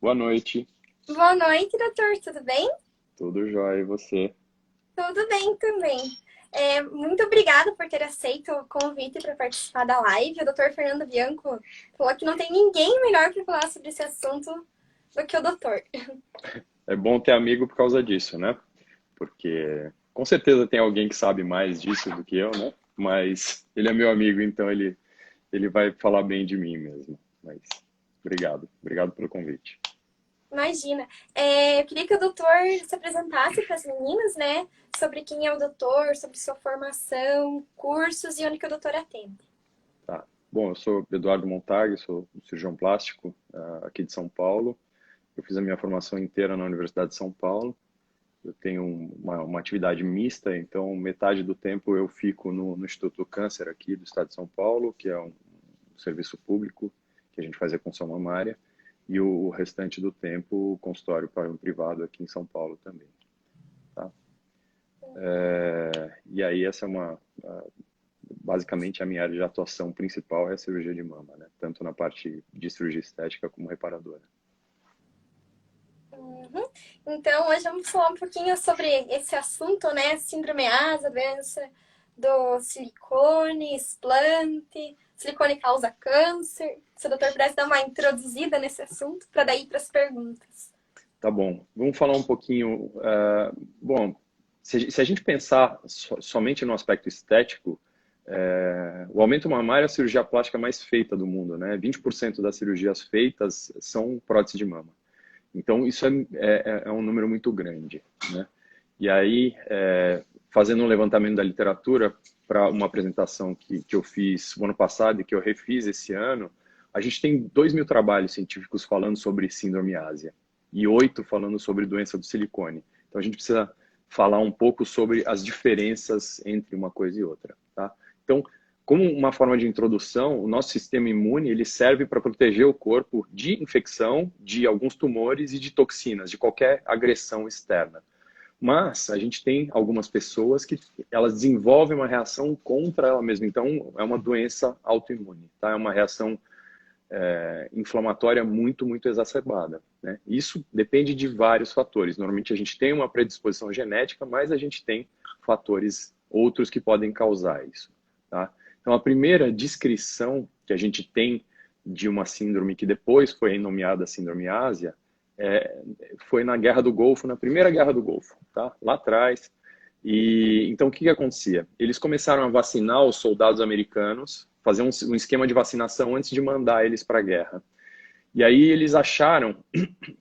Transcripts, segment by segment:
Boa noite, Boa noite, doutor. Tudo bem? tudo jóia e você? Tudo bem também. Muito obrigada por ter aceito o convite para participar da live. O doutor Fernando Bianco falou que não tem ninguém melhor para falar sobre esse assunto do que o doutor. É bom ter amigo por causa disso, né? Porque com certeza tem alguém que sabe mais disso do que eu, né? Mas ele é meu amigo, então ele vai falar bem de mim mesmo. Mas obrigado pelo convite. Imagina. Eu queria que o doutor se apresentasse para as meninas, né? Sobre quem é o doutor, sobre sua formação, cursos e onde que o doutor atende. Tá. Bom, eu sou Eduardo Montag, sou cirurgião plástico aqui de São Paulo. Eu fiz a minha formação inteira na Universidade de São Paulo. Eu tenho uma atividade mista, então metade do tempo eu fico no Instituto do Câncer aqui do estado de São Paulo, que é um serviço público que a gente faz reconstrução mamária, e o restante do tempo o consultório para um privado aqui em São Paulo também. Tá? E aí essa é basicamente a minha área de atuação principal é a cirurgia de mama, né? Tanto na parte de cirurgia estética como reparadora. Uhum. Então, hoje vamos falar um pouquinho sobre esse assunto, né? Síndrome ASA, doença do silicone, explante, silicone causa câncer. Se o doutor pudesse dar uma introduzida nesse assunto, para daí para as perguntas. Tá bom, vamos falar um pouquinho. Bom, se a gente pensar somente no aspecto estético, o aumento mamário é a cirurgia plástica mais feita do mundo, né? 20% das cirurgias feitas são prótese de mama. Então, isso é um número muito grande, né? E aí, fazendo um levantamento da literatura para uma apresentação que eu fiz no ano passado e que eu refiz esse ano, a gente tem 2.000 trabalhos científicos falando sobre síndrome ásia e 8 falando sobre doença do silicone. Então, a gente precisa falar um pouco sobre as diferenças entre uma coisa e outra, tá? Então, como uma forma de introdução, o nosso sistema imune ele serve para proteger o corpo de infecção, de alguns tumores e de toxinas, de qualquer agressão externa. Mas a gente tem algumas pessoas que elas desenvolvem uma reação contra ela mesma. Então, é uma doença autoimune, tá? É uma reação inflamatória muito, muito exacerbada, né? Isso depende de vários fatores. Normalmente a gente tem uma predisposição genética, mas a gente tem fatores outros que podem causar isso, tá? Então, a primeira descrição que a gente tem de uma síndrome que depois foi nomeada síndrome ásia foi na Guerra do Golfo, na Primeira Guerra do Golfo, tá? Lá atrás. E então o que acontecia? Eles começaram a vacinar os soldados americanos, fazer um esquema de vacinação antes de mandar eles para a guerra. E aí eles acharam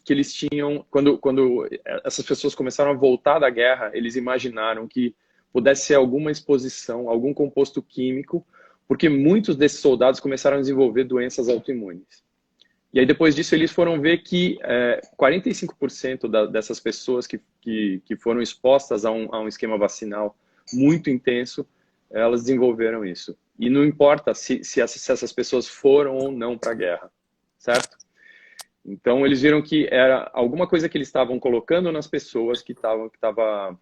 que eles tinham, quando essas pessoas começaram a voltar da guerra, eles imaginaram que pudesse ser alguma exposição, algum composto químico, porque muitos desses soldados começaram a desenvolver doenças autoimunes. E aí depois disso eles foram ver que 45% dessas pessoas que foram expostas a um esquema vacinal muito intenso, elas desenvolveram isso. E não importa se essas pessoas foram ou não para a guerra, certo? Então eles viram que era alguma coisa que eles estavam colocando nas pessoas que estava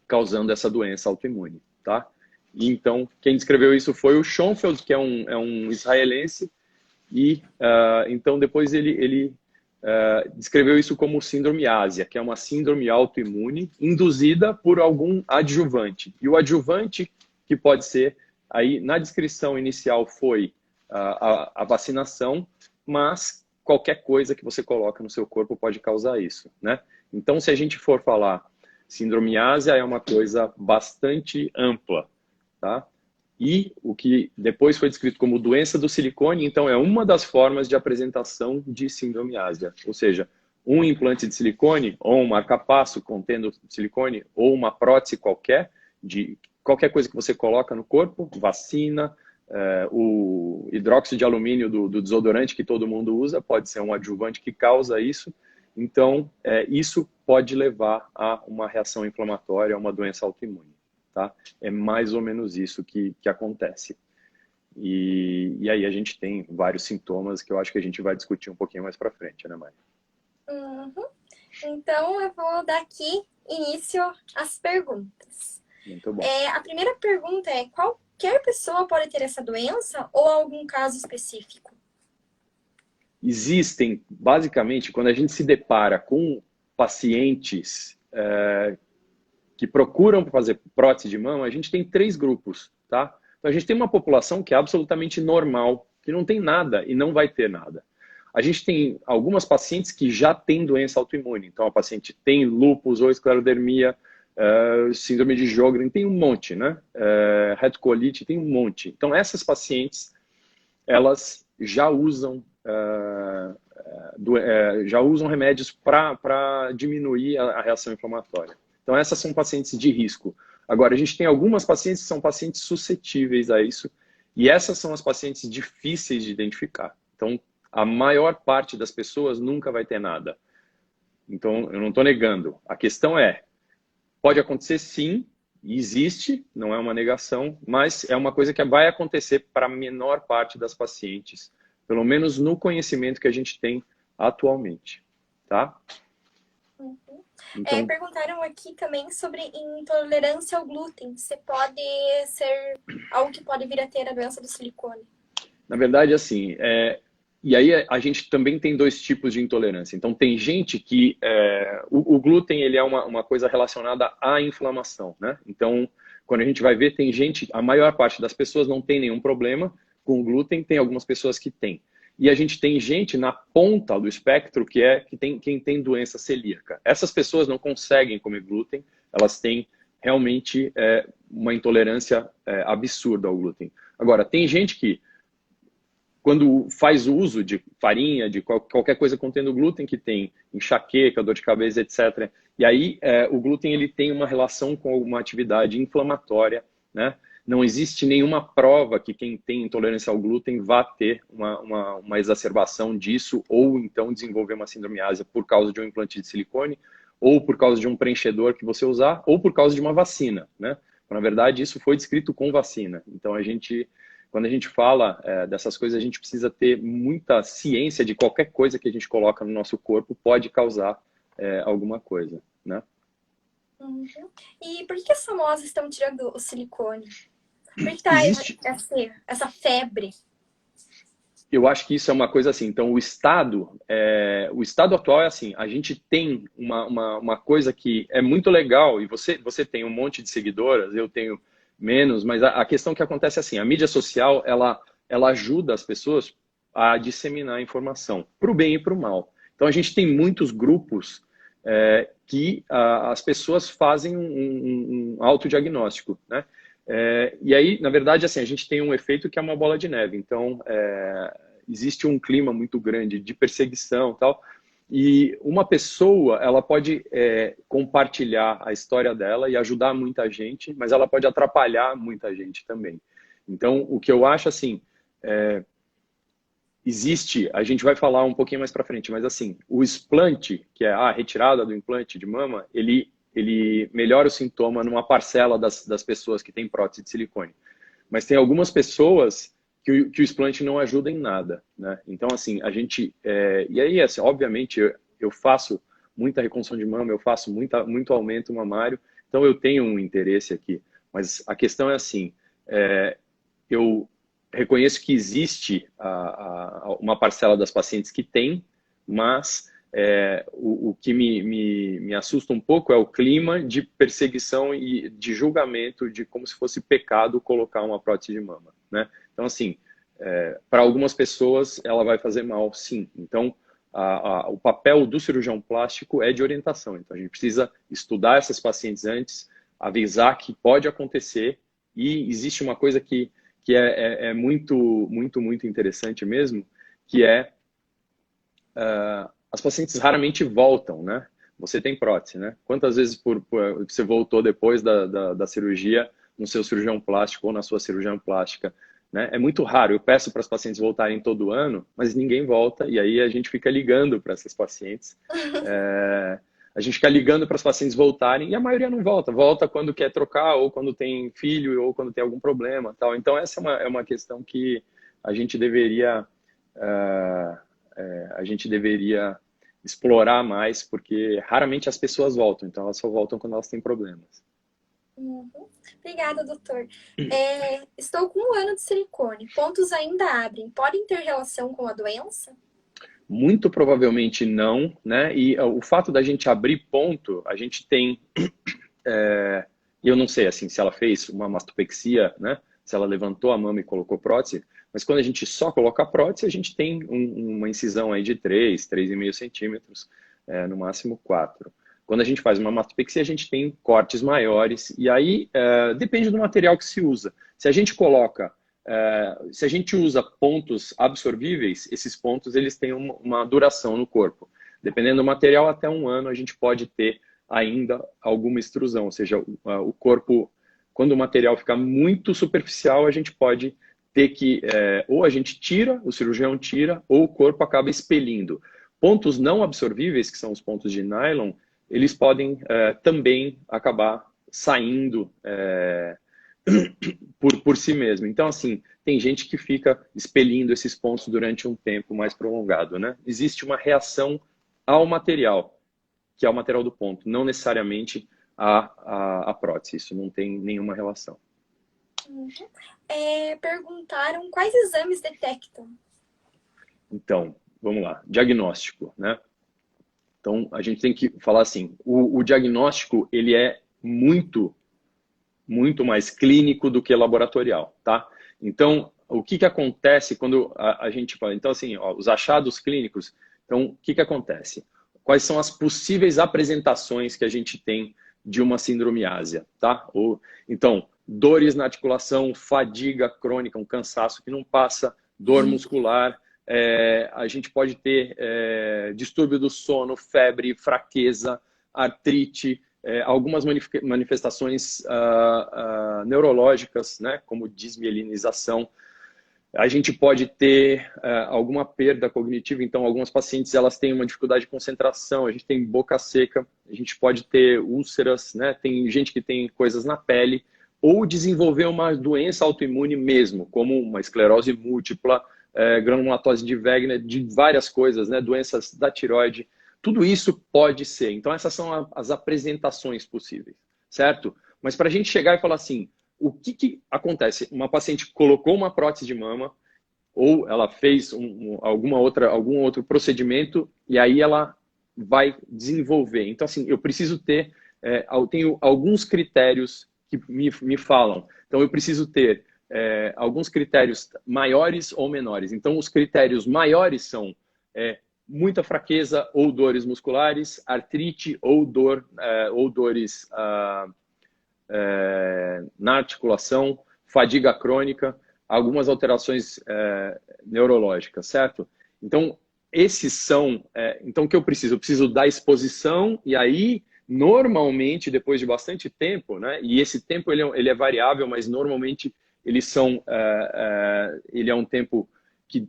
causando essa doença autoimune, tá? E então quem descreveu isso foi o Schoenfeld, que é um israelense, e então depois ele descreveu isso como síndrome ásia, que é uma síndrome autoimune induzida por algum adjuvante. E o adjuvante que pode ser, aí na descrição inicial foi a vacinação, mas qualquer coisa que você coloca no seu corpo pode causar isso, né? Então, se a gente for falar síndrome ásia, é uma coisa bastante ampla, tá? E o que depois foi descrito como doença do silicone, então é uma das formas de apresentação de síndrome ásia. Ou seja, um implante de silicone, ou um marca-passo contendo silicone, ou uma prótese qualquer, de qualquer coisa que você coloca no corpo, vacina, o hidróxido de alumínio do desodorante que todo mundo usa, pode ser um adjuvante que causa isso. Então, isso pode levar a uma reação inflamatória, a uma doença autoimune. Tá? É mais ou menos isso que acontece. E aí a gente tem vários sintomas que eu acho que a gente vai discutir um pouquinho mais para frente, né, Mari? Uhum. Então, eu vou dar aqui início às perguntas. Muito bom. A primeira pergunta é: qualquer pessoa pode ter essa doença ou algum caso específico? existem, basicamente, quando a gente se depara com pacientes que procuram fazer prótese de mama, a gente tem 3 grupos, tá? Então, a gente tem uma população que é absolutamente normal, que não tem nada e não vai ter nada. A gente tem algumas pacientes que já têm doença autoimune. Então, a paciente tem lúpus ou esclerodermia, síndrome de Sjögren, tem um monte, né? Retocolite, tem um monte. Então, essas pacientes, elas já usam remédios para diminuir a reação inflamatória. Então, essas são pacientes de risco. Agora, a gente tem algumas pacientes que são pacientes suscetíveis a isso, e essas são as pacientes difíceis de identificar. Então, a maior parte das pessoas nunca vai ter nada. Então, eu não estou negando. A questão é, pode acontecer sim, existe, não é uma negação, mas é uma coisa que vai acontecer para a menor parte das pacientes, pelo menos no conhecimento que a gente tem atualmente, tá? Então... perguntaram aqui também sobre intolerância ao glúten. Você pode ser algo que pode vir a ter a doença do silicone? Na verdade, assim, e aí a gente também tem 2 tipos de intolerância. Então, tem gente que... o glúten, ele é uma coisa relacionada à inflamação, né? Então, quando a gente vai ver, tem gente... A maior parte das pessoas não tem nenhum problema com o glúten, tem algumas pessoas que têm. E a gente tem gente na ponta do espectro quem tem doença celíaca. Essas pessoas não conseguem comer glúten, elas têm realmente uma intolerância absurda ao glúten. Agora, tem gente que, quando faz uso de farinha, de qualquer coisa contendo glúten, que tem enxaqueca, dor de cabeça, etc. E aí o glúten ele tem uma relação com uma atividade inflamatória, né? Não existe nenhuma prova que quem tem intolerância ao glúten vá ter uma exacerbação disso ou então desenvolver uma sindromiase por causa de um implante de silicone ou por causa de um preenchedor que você usar ou por causa de uma vacina, né? Na verdade, isso foi descrito com vacina. Então, quando a gente fala dessas coisas, a gente precisa ter muita ciência de qualquer coisa que a gente coloca no nosso corpo pode causar alguma coisa, né? Uhum. E por que as famosas estão tirando o silicone? Por que tá essa febre? Eu acho que isso é uma coisa assim. Então, o estado atual é assim. A gente tem uma coisa que é muito legal e você tem um monte de seguidoras, eu tenho menos, mas a questão que acontece é assim. A mídia social, ela ajuda as pessoas a disseminar a informação, para o bem e para o mal. Então, a gente tem muitos grupos que as pessoas fazem um autodiagnóstico, né? E aí, na verdade, assim, a gente tem um efeito que é uma bola de neve. Então, existe um clima muito grande de perseguição e tal. E uma pessoa, ela pode compartilhar a história dela e ajudar muita gente, mas ela pode atrapalhar muita gente também. Então, o que eu acho, assim, existe, a gente vai falar um pouquinho mais para frente, mas assim, o explante, que é a retirada do implante de mama, ele melhora o sintoma numa parcela das pessoas que têm prótese de silicone. Mas tem algumas pessoas que o explante não ajuda em nada, né? Então, assim, a gente... e aí, assim, obviamente, eu faço muita reconstrução de mama, eu faço muito aumento mamário, então eu tenho um interesse aqui. Mas a questão é assim, eu reconheço que existe uma parcela das pacientes que tem, mas o que me assusta um pouco é o clima de perseguição e de julgamento de como se fosse pecado colocar uma prótese de mama, né? Então, assim, para algumas pessoas ela vai fazer mal, sim. Então, o papel do cirurgião plástico é de orientação. Então, a gente precisa estudar essas pacientes antes, avisar que pode acontecer e existe uma coisa que é muito interessante mesmo, que as pacientes raramente voltam, né? Você tem prótese, né? Quantas vezes você voltou depois da cirurgia no seu cirurgião plástico ou na sua cirurgiã plástica, né? É muito raro. Eu peço para as pacientes voltarem todo ano, mas ninguém volta e aí a gente fica ligando para essas pacientes. A gente fica ligando para as pacientes voltarem e a maioria não volta. Volta quando quer trocar ou quando tem filho ou quando tem algum problema, tal. Então essa é uma questão que a gente deveria explorar mais, porque raramente as pessoas voltam, então elas só voltam quando elas têm problemas. Uhum. Obrigada, doutor. Estou com 1 ano de silicone. Pontos ainda abrem. Podem ter relação com a doença? Muito provavelmente não, né? E o fato da gente abrir ponto, a gente tem, eu não sei assim, se ela fez uma mastopexia, né? Se ela levantou a mama e colocou prótese, mas quando a gente só coloca a prótese, a gente tem uma incisão aí de 3,5 centímetros, no máximo 4. Quando a gente faz uma mastopexia, a gente tem cortes maiores, e aí depende do material que se usa. Se a gente coloca, se a gente usa pontos absorvíveis, esses pontos eles têm uma duração no corpo. Dependendo do material, até 1 ano a gente pode ter ainda alguma extrusão, ou seja, o corpo, quando o material fica muito superficial, a gente pode ter que, ou a gente tira, o cirurgião tira, ou o corpo acaba expelindo. Pontos não absorvíveis, que são os pontos de nylon, eles podem também acabar saindo por si mesmo. Então, assim, tem gente que fica expelindo esses pontos durante um tempo mais prolongado, né? Existe uma reação ao material, que é o material do ponto, não necessariamente a prótese. Isso não tem nenhuma relação. Uhum. Perguntaram quais exames detectam? Então, vamos lá. Diagnóstico, né? Então, a gente tem que falar assim, o diagnóstico, ele é muito mais clínico do que laboratorial, tá? Então, o que acontece quando a gente fala? Então, assim, ó, os achados clínicos, então, o que acontece? Quais são as possíveis apresentações que a gente tem de uma sindromiásia, tá? Então, dores na articulação, fadiga crônica, um cansaço que não passa, dor muscular, a gente pode ter distúrbio do sono, febre, fraqueza, artrite, algumas manifestações neurológicas, né, como desmielinização. A gente pode ter alguma perda cognitiva, então algumas pacientes elas têm uma dificuldade de concentração, a gente tem boca seca, a gente pode ter úlceras, né, tem gente que tem coisas na pele, ou desenvolver uma doença autoimune mesmo, como uma esclerose múltipla, granulomatose de Wegener, de várias coisas, né, doenças da tireoide. Tudo isso pode ser. Então, essas são as apresentações possíveis, certo? Mas para a gente chegar e falar assim, o que acontece? Uma paciente colocou uma prótese de mama ou ela fez algum outro procedimento e aí ela vai desenvolver. Então, assim, eu preciso ter, eu tenho alguns critérios que me falam. Então, eu preciso ter alguns critérios maiores ou menores. Então, os critérios maiores são muita fraqueza ou dores musculares, artrite ou dores na articulação, fadiga crônica, algumas alterações neurológicas, certo? Então, esses são... então, o que eu preciso? Eu preciso da exposição e aí, normalmente, depois de bastante tempo, né? E esse tempo ele é variável, mas normalmente eles são... ele é um tempo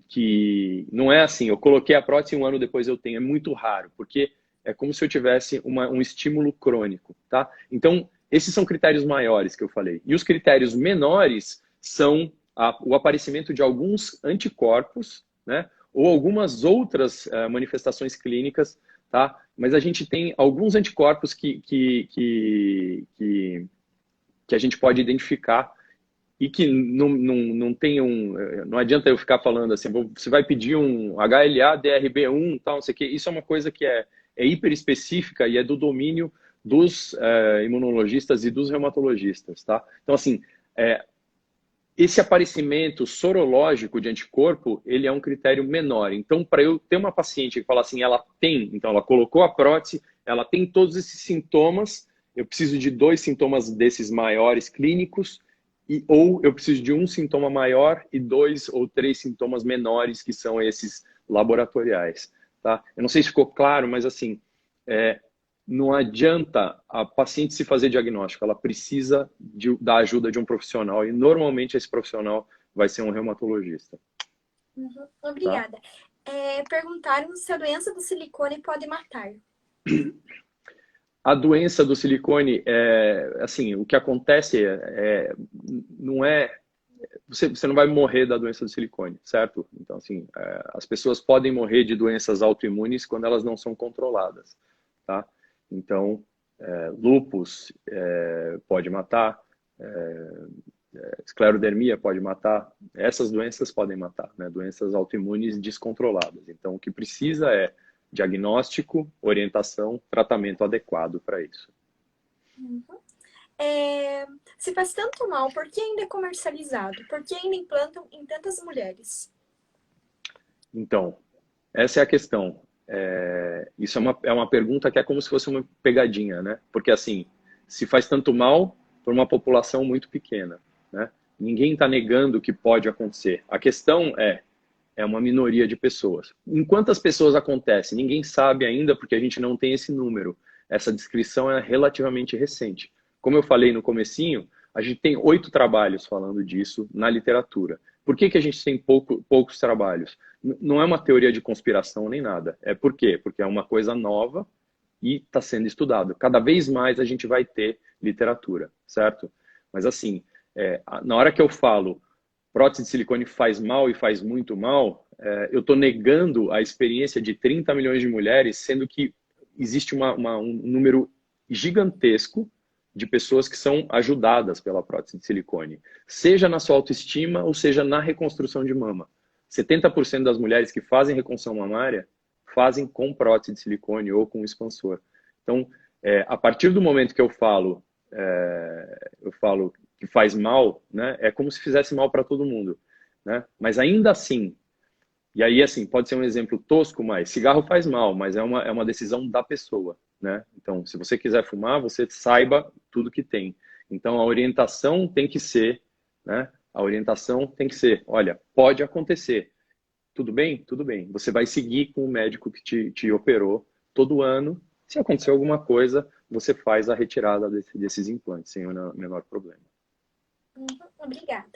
que não é assim, eu coloquei a prótese e 1 ano depois eu tenho. É muito raro, porque é como se eu tivesse um estímulo crônico, tá? Então, esses são critérios maiores que eu falei. E os critérios menores são o aparecimento de alguns anticorpos, né? Ou algumas outras manifestações clínicas, tá? Mas a gente tem alguns anticorpos que a gente pode identificar e que não tem não adianta eu ficar falando assim, você vai pedir um HLA, DRB1, tal, não sei o quê. Isso é uma coisa que é hiper específica e é do domínio dos imunologistas e dos reumatologistas, tá? Então, assim, esse aparecimento sorológico de anticorpo, ele é um critério menor. Então, para eu ter uma paciente que fala assim, ela tem, então ela colocou a prótese, ela tem todos esses sintomas, eu preciso de 2 sintomas desses maiores clínicos, ou eu preciso de um sintoma maior e 2 ou 3 sintomas menores, que são esses laboratoriais, tá? Eu não sei se ficou claro, mas assim, não adianta a paciente se fazer diagnóstico, ela precisa da ajuda de um profissional e normalmente esse profissional vai ser um reumatologista. Uhum. Obrigada. Tá? Perguntaram se a doença do silicone pode matar. A doença do silicone, assim, o que acontece não é... Você não vai morrer da doença do silicone, certo? Então, assim, as pessoas podem morrer de doenças autoimunes quando elas não são controladas, tá? Então, lúpus pode matar, esclerodermia pode matar, essas doenças podem matar, né? Doenças autoimunes descontroladas. Então, o que precisa é diagnóstico, orientação, tratamento adequado para isso. Uhum. Se faz tanto mal, por que ainda é comercializado? Por que ainda implantam em tantas mulheres? Então, essa é a questão. Isso é uma pergunta que é como se fosse uma pegadinha, né? Porque, assim, se faz tanto mal por uma população muito pequena, né? Ninguém está negando que pode acontecer. A questão é uma minoria de pessoas. Em quantas pessoas acontece? Ninguém sabe ainda, porque a gente não tem esse número. Essa descrição é relativamente recente. Como eu falei no comecinho, a gente tem 8 trabalhos falando disso na literatura. Por que a gente tem poucos trabalhos? Não é uma teoria de conspiração nem nada. É por quê? Porque é uma coisa nova e está sendo estudado. Cada vez mais a gente vai ter literatura, certo? Mas assim, na hora que eu falo prótese de silicone faz mal e faz muito mal, eu estou negando a experiência de 30 milhões de mulheres, sendo que existe um número gigantesco de pessoas que são ajudadas pela prótese de silicone, seja na sua autoestima ou seja na reconstrução de mama. 70% das mulheres que fazem reconstrução mamária fazem com prótese de silicone ou com expansor. Então, a partir do momento que eu falo que faz mal, né, é como se fizesse mal para todo mundo, né? Mas ainda assim, e aí assim, pode ser um exemplo tosco, mas cigarro faz mal, mas é uma decisão da pessoa, né? Então, se você quiser fumar, você saiba tudo que tem. Então, a orientação tem que ser, né? A orientação tem que ser, olha, pode acontecer. Tudo bem? Tudo bem. Você vai seguir com o médico que te operou todo ano. Se acontecer alguma coisa, você faz a retirada desses implantes sem o menor problema. Obrigada.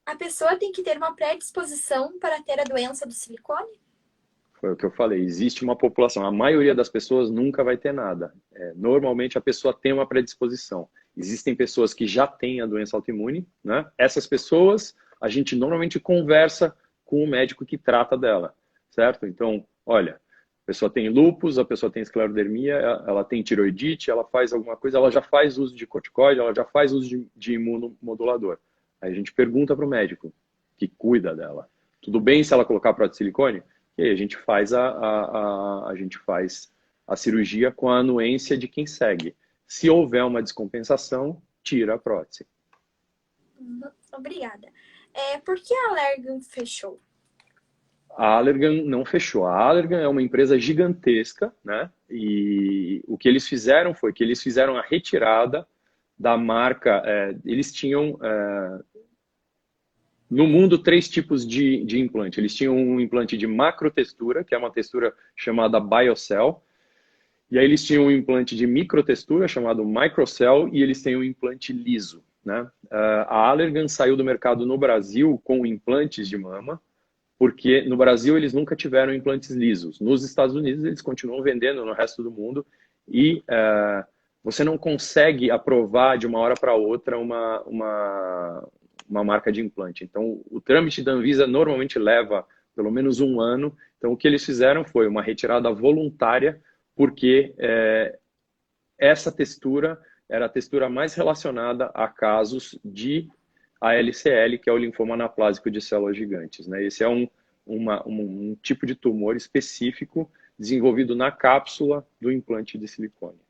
A pessoa tem que ter uma predisposição para ter a doença do silicone? Foi o que eu falei. Existe uma população. A maioria das pessoas nunca vai ter nada. Normalmente a pessoa tem uma predisposição. Existem pessoas que já têm a doença autoimune, né? Essas pessoas, a gente normalmente conversa com o médico que trata dela, certo? Então, olha, a pessoa tem lúpus, a pessoa tem esclerodermia, ela tem tiroidite, ela faz alguma coisa, ela já faz uso de corticoide, ela já faz uso de imunomodulador. Aí a gente pergunta para o médico que cuida dela. Tudo bem se ela colocar prótese de silicone? E aí a gente faz a cirurgia com a anuência de quem segue. Se houver uma descompensação, tira a prótese. Obrigada. Por que a Allergan fechou? A Allergan não fechou. A Allergan é uma empresa gigantesca, né? E o que eles fizeram foi que eles fizeram a retirada da marca. Eles tinham no mundo 3 tipos de implante. Eles tinham um implante de macrotextura, que é uma textura chamada BioCell. E aí eles tinham um implante de microtextura chamado Microcell e eles têm um implante liso, né? A Allergan saiu do mercado no Brasil com implantes de mama, porque no Brasil eles nunca tiveram implantes lisos. Nos Estados Unidos eles continuam vendendo no resto do mundo e você não consegue aprovar de uma hora para outra uma marca de implante. Então o trâmite da Anvisa normalmente leva pelo menos 1 ano. Então o que eles fizeram foi uma retirada voluntária, porque essa textura era a textura mais relacionada a casos de ALCL, que é o linfoma anaplásico de células gigantes, né? Esse é um tipo de tumor específico desenvolvido na cápsula do implante de silicone,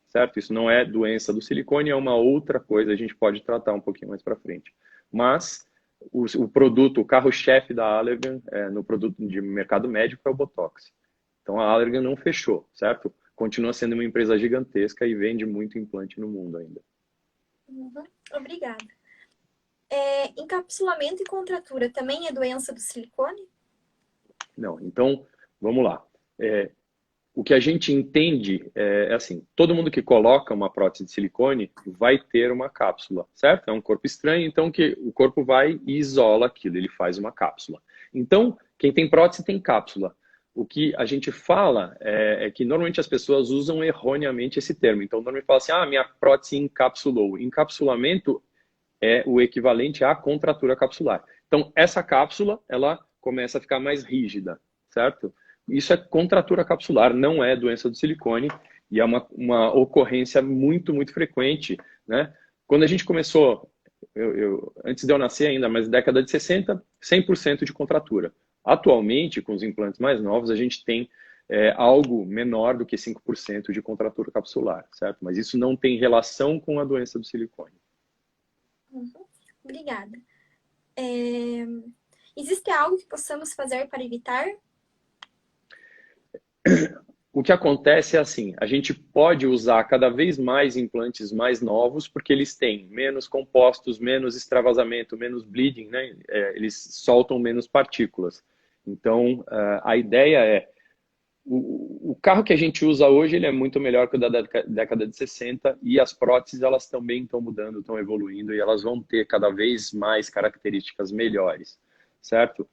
certo? Isso não é doença do silicone, é uma outra coisa, a gente pode tratar um pouquinho mais para frente. Mas o produto, o carro-chefe da Allergan no produto de mercado médico é o Botox. Então a Allergan não fechou, certo? Continua sendo uma empresa gigantesca e vende muito implante no mundo ainda. Obrigada. Encapsulamento e contratura também é doença do silicone? Não, então vamos lá. O que a gente entende é assim, todo mundo que coloca uma prótese de silicone vai ter uma cápsula, certo? É um corpo estranho, então que o corpo vai e isola aquilo, ele faz uma cápsula. Então, quem tem prótese tem cápsula. O que a gente fala é que normalmente as pessoas usam erroneamente esse termo. Então, normalmente fala assim, minha prótese encapsulou. Encapsulamento é o equivalente à contratura capsular. Então, essa cápsula, ela começa a ficar mais rígida, certo? Isso é contratura capsular, não é doença do silicone. E é uma ocorrência muito, muito frequente, né? Quando a gente começou, antes de eu nascer ainda, mas na década de 60, 100% de contratura. Atualmente, com os implantes mais novos, a gente tem algo menor do que 5% de contratura capsular, certo? Mas isso não tem relação com a doença do silicone. Uhum. Obrigada. Existe algo que possamos fazer para evitar? O que acontece é assim, a gente pode usar cada vez mais implantes mais novos, porque eles têm menos compostos, menos extravasamento, menos bleeding, né? Eles soltam menos partículas. Então, a ideia é, o carro que a gente usa hoje, ele é muito melhor que o da década de 60, e as próteses, elas também estão mudando, estão evoluindo, e elas vão ter cada vez mais características melhores, certo?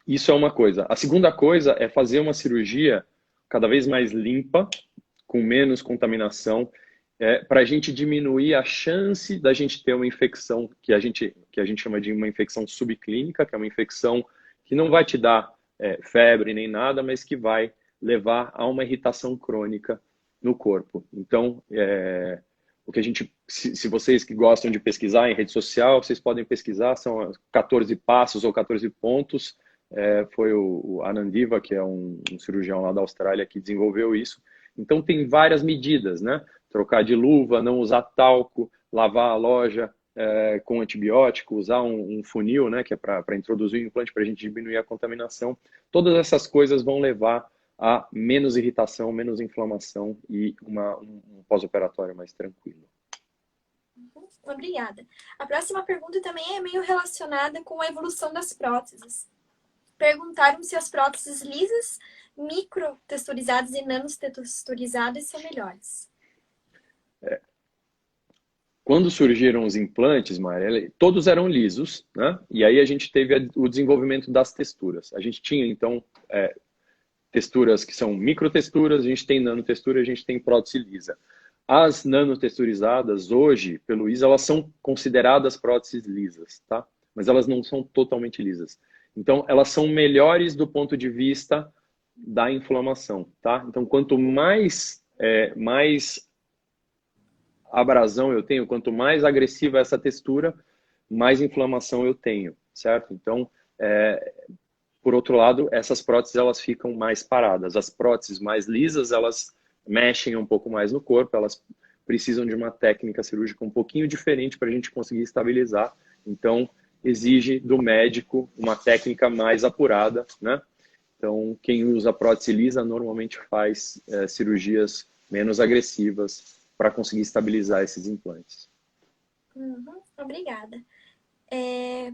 Isso é uma coisa. A segunda coisa é fazer uma cirurgia cada vez mais limpa, com menos contaminação, para a gente diminuir a chance da gente ter uma infecção que a gente chama de uma infecção subclínica, que é uma infecção que não vai te dar febre nem nada, mas que vai levar a uma irritação crônica no corpo. Então, o que a gente, se vocês que gostam de pesquisar em rede social, vocês podem pesquisar, são 14 passos ou 14 pontos. Foi o Anandiva, que é um cirurgião lá da Austrália, que desenvolveu isso. Então tem várias medidas, né? Trocar de luva, não usar talco, lavar a loja com antibiótico, usar um funil, né? Que é para introduzir o implante para a gente diminuir a contaminação. Todas essas coisas vão levar a menos irritação, menos inflamação e um pós-operatório mais tranquilo. Obrigada. A próxima pergunta também é meio relacionada com a evolução das próteses. Perguntaram se as próteses lisas, microtexturizadas e nanotexturizadas são melhores. Quando surgiram os implantes, Maria, todos eram lisos, né? E aí a gente teve o desenvolvimento das texturas. A gente tinha, então, texturas que são microtexturas, a gente tem nanotextura, a gente tem prótese lisa. As nanotexturizadas, hoje, pelo ISA, elas são consideradas próteses lisas, tá? Mas elas não são totalmente lisas. Então, elas são melhores do ponto de vista da inflamação, tá? Então, quanto mais abrasão eu tenho, quanto mais agressiva essa textura, mais inflamação eu tenho, certo? Então, por outro lado, essas próteses, elas ficam mais paradas. As próteses mais lisas, elas mexem um pouco mais no corpo, elas precisam de uma técnica cirúrgica um pouquinho diferente para a gente conseguir estabilizar. Então, exige do médico uma técnica mais apurada, né? Então, quem usa prótese lisa normalmente faz cirurgias menos agressivas para conseguir estabilizar esses implantes. Obrigada.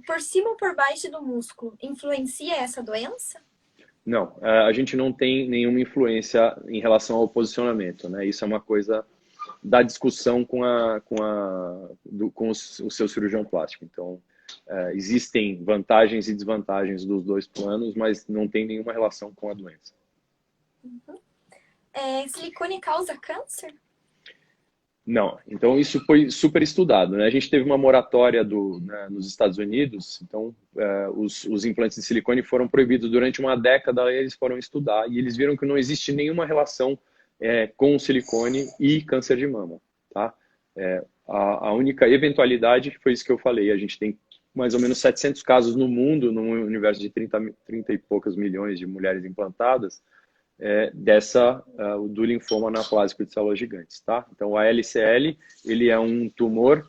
Por cima ou por baixo do músculo, influencia essa doença? Não, a gente não tem nenhuma influência em relação ao posicionamento, né? Isso é uma coisa da discussão com o seu cirurgião plástico. Então, existem vantagens e desvantagens dos dois planos, mas não tem nenhuma relação com a doença. Silicone causa câncer? Não, então isso foi super estudado, né? A gente teve uma moratória nos Estados Unidos, então os implantes de silicone foram proibidos durante uma década, eles foram estudar e eles viram que não existe nenhuma relação com o silicone e câncer de mama, tá? A única eventualidade foi isso que eu falei, a gente tem mais ou menos 700 casos no mundo, num universo de 30 e poucos milhões de mulheres implantadas, do linfoma anaplásico de células gigantes, tá? Então, o ALCL, ele é um tumor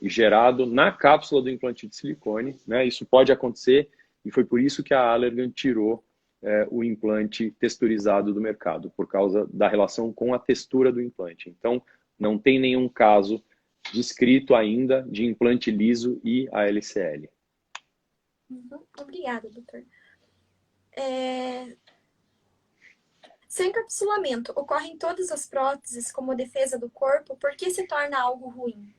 gerado na cápsula do implante de silicone, né? Isso pode acontecer e foi por isso que a Allergan tirou o implante texturizado do mercado, por causa da relação com a textura do implante. Então, não tem nenhum caso descrito ainda de implante liso e ALCL. Obrigada, doutor. Seu encapsulamento ocorre em todas as próteses como defesa do corpo, por que se torna algo ruim?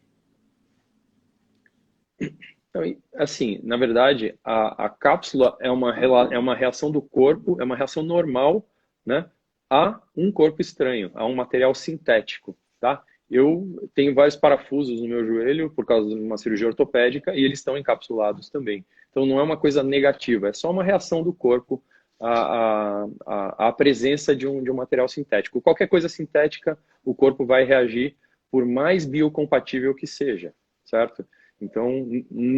Então, assim, na verdade, a cápsula é uma reação do corpo, é uma reação normal, né, a um corpo estranho, a um material sintético, tá? Eu tenho vários parafusos no meu joelho por causa de uma cirurgia ortopédica e eles estão encapsulados também. Então, não é uma coisa negativa, é só uma reação do corpo a presença de um material sintético. Qualquer coisa sintética, o corpo vai reagir por mais biocompatível que seja, certo? Então,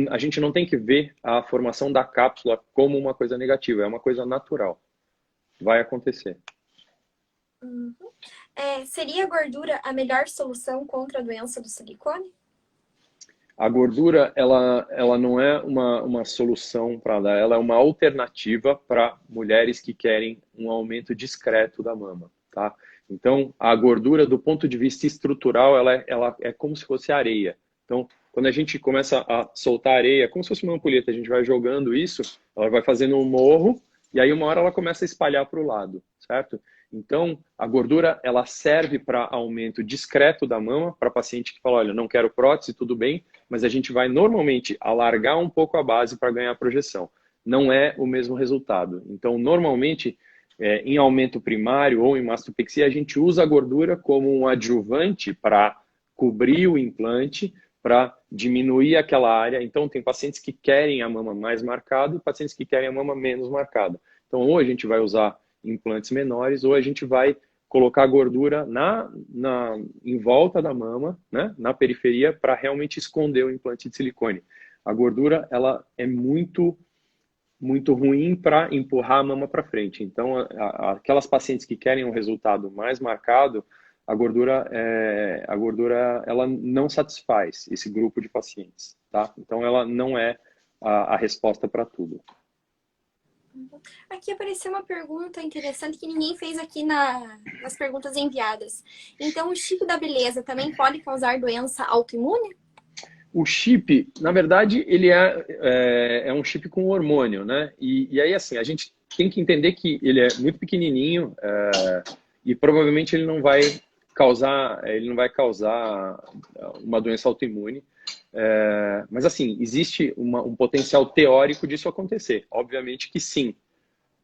a gente não tem que ver a formação da cápsula como uma coisa negativa, é uma coisa natural. Vai acontecer. Uhum. Seria a gordura a melhor solução contra a doença do silicone? A gordura, ela não é uma solução para dar, ela é uma alternativa para mulheres que querem um aumento discreto da mama, tá? Então, a gordura, do ponto de vista estrutural, ela é como se fosse areia. Então, quando a gente começa a soltar areia, como se fosse uma ampulheta, a gente vai jogando isso, ela vai fazendo um morro, e aí uma hora ela começa a espalhar para o lado, certo? Então, a gordura, ela serve para aumento discreto da mama, para paciente que fala, olha, não quero prótese, tudo bem, mas a gente vai normalmente alargar um pouco a base para ganhar projeção. Não é o mesmo resultado. Então, normalmente, em aumento primário ou em mastopexia, a gente usa a gordura como um adjuvante para cobrir o implante, para diminuir aquela área. Então, tem pacientes que querem a mama mais marcada e pacientes que querem a mama menos marcada. Então, ou a gente vai usar implantes menores, ou a gente vai colocar gordura em volta da mama, né, na periferia, para realmente esconder o implante de silicone. A gordura, ela é muito ruim para empurrar a mama para frente. Então, aquelas pacientes que querem um resultado mais marcado, a gordura ela não satisfaz esse grupo de pacientes, tá? Então, ela não é a resposta para tudo. Aqui apareceu uma pergunta interessante que ninguém fez aqui nas perguntas enviadas. Então, o chip da beleza também pode causar doença autoimune? O chip, na verdade, ele é um chip com hormônio, né? E aí, assim, a gente tem que entender que ele é muito pequenininho e provavelmente ele não vai causar uma doença autoimune. Mas, assim, existe um potencial teórico disso acontecer. Obviamente que sim.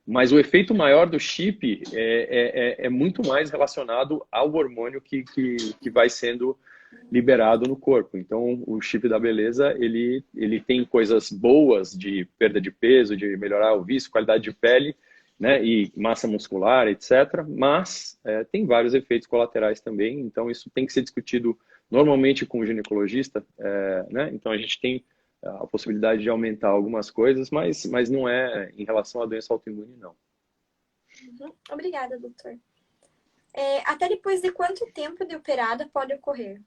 Mas o efeito maior do chip é muito mais relacionado ao hormônio que vai sendo liberado no corpo. Então, o chip da beleza, ele tem coisas boas de perda de peso, de melhorar o vício, qualidade de pele, né, e massa muscular, etc. Mas tem vários efeitos colaterais também. Então, isso tem que ser discutido normalmente com o ginecologista, né? Então, a gente tem a possibilidade de aumentar algumas coisas, mas não é em relação à doença autoimune, não. Uhum. Obrigada, doutor. Até depois de quanto tempo de operada pode ocorrer?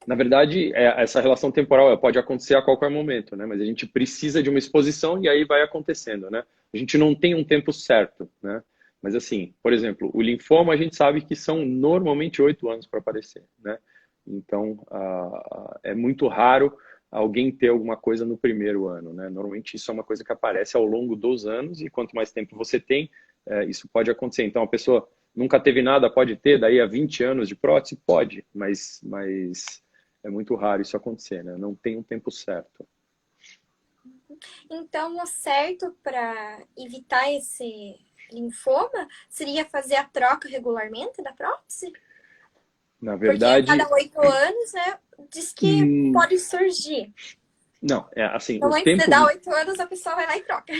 Na verdade, essa relação temporal pode acontecer a qualquer momento, né? Mas a gente precisa de uma exposição e aí vai acontecendo, né? A gente não tem um tempo certo, né? Mas assim, por exemplo, o linfoma a gente sabe que são normalmente 8 anos para aparecer, né? Então, é muito raro alguém ter alguma coisa no primeiro ano, né? Normalmente isso é uma coisa que aparece ao longo dos anos e quanto mais tempo você tem, isso pode acontecer. Então, a pessoa nunca teve nada, pode ter, daí a 20 anos de prótese? Pode, mas é muito raro isso acontecer, né? Não tem um tempo certo. Então, o certo para evitar esse linfoma seria fazer a troca regularmente da prótese? Na Porque a verdade... cada 8 anos, né, diz que pode surgir. Não, assim, Então, o antes tempo... de dar 8 anos, a pessoa vai lá e troca.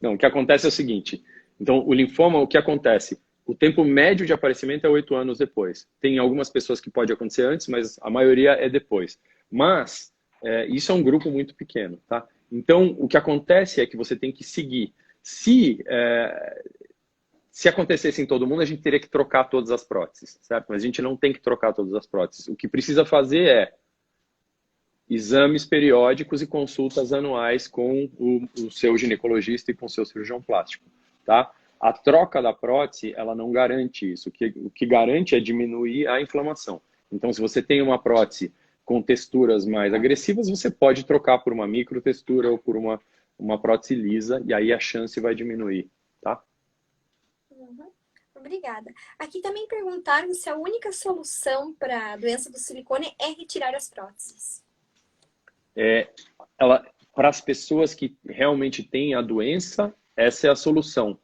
Não, o que acontece é o seguinte. Então, o linfoma, o que acontece? O tempo médio de aparecimento é 8 anos depois. Tem algumas pessoas que pode acontecer antes, mas a maioria é depois. Mas, isso é um grupo muito pequeno, tá? Então, o que acontece é que você tem que seguir. Se acontecesse em todo mundo, a gente teria que trocar todas as próteses, certo? Mas a gente não tem que trocar todas as próteses. O que precisa fazer é exames periódicos e consultas anuais com o seu ginecologista e com o seu cirurgião plástico, tá? A troca da prótese, ela não garante isso. O que garante é diminuir a inflamação. Então, se você tem uma prótese com texturas mais agressivas, você pode trocar por uma microtextura ou por uma prótese lisa, e aí a chance vai diminuir, tá? Uhum. Obrigada. Aqui também perguntaram se a única solução para a doença do silicone é retirar as próteses. Para as pessoas que realmente têm a doença, essa é a solução.